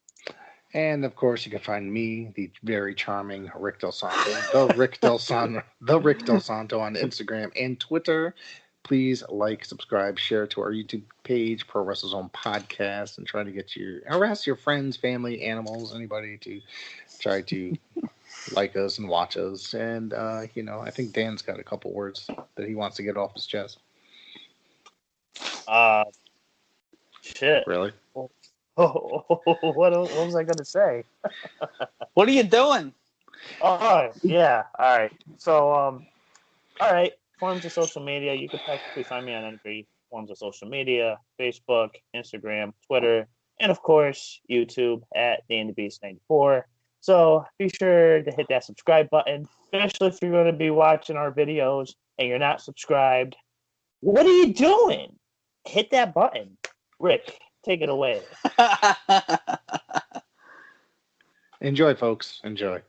And of course, you can find me, the very charming Rick Del Santo, the Rick Del Santo on Instagram and Twitter. Please like, subscribe, share to our YouTube page, Pro WrestleZone Podcast, and try to harass your friends, family, animals, anybody to try to like us and watch us. And I think Dan's got a couple words that he wants to get off his chest. Shit. Really? Oh, what was I going to say? What are you doing? Oh, yeah. All right. So, all right. Forms of social media. You can technically find me on any forms of social media: Facebook, Instagram, Twitter, and of course, YouTube at DanTheBeast94. So be sure to hit that subscribe button, especially if you're going to be watching our videos and you're not subscribed. What are you doing? Hit that button. Rick, take it away. Enjoy, folks. Enjoy.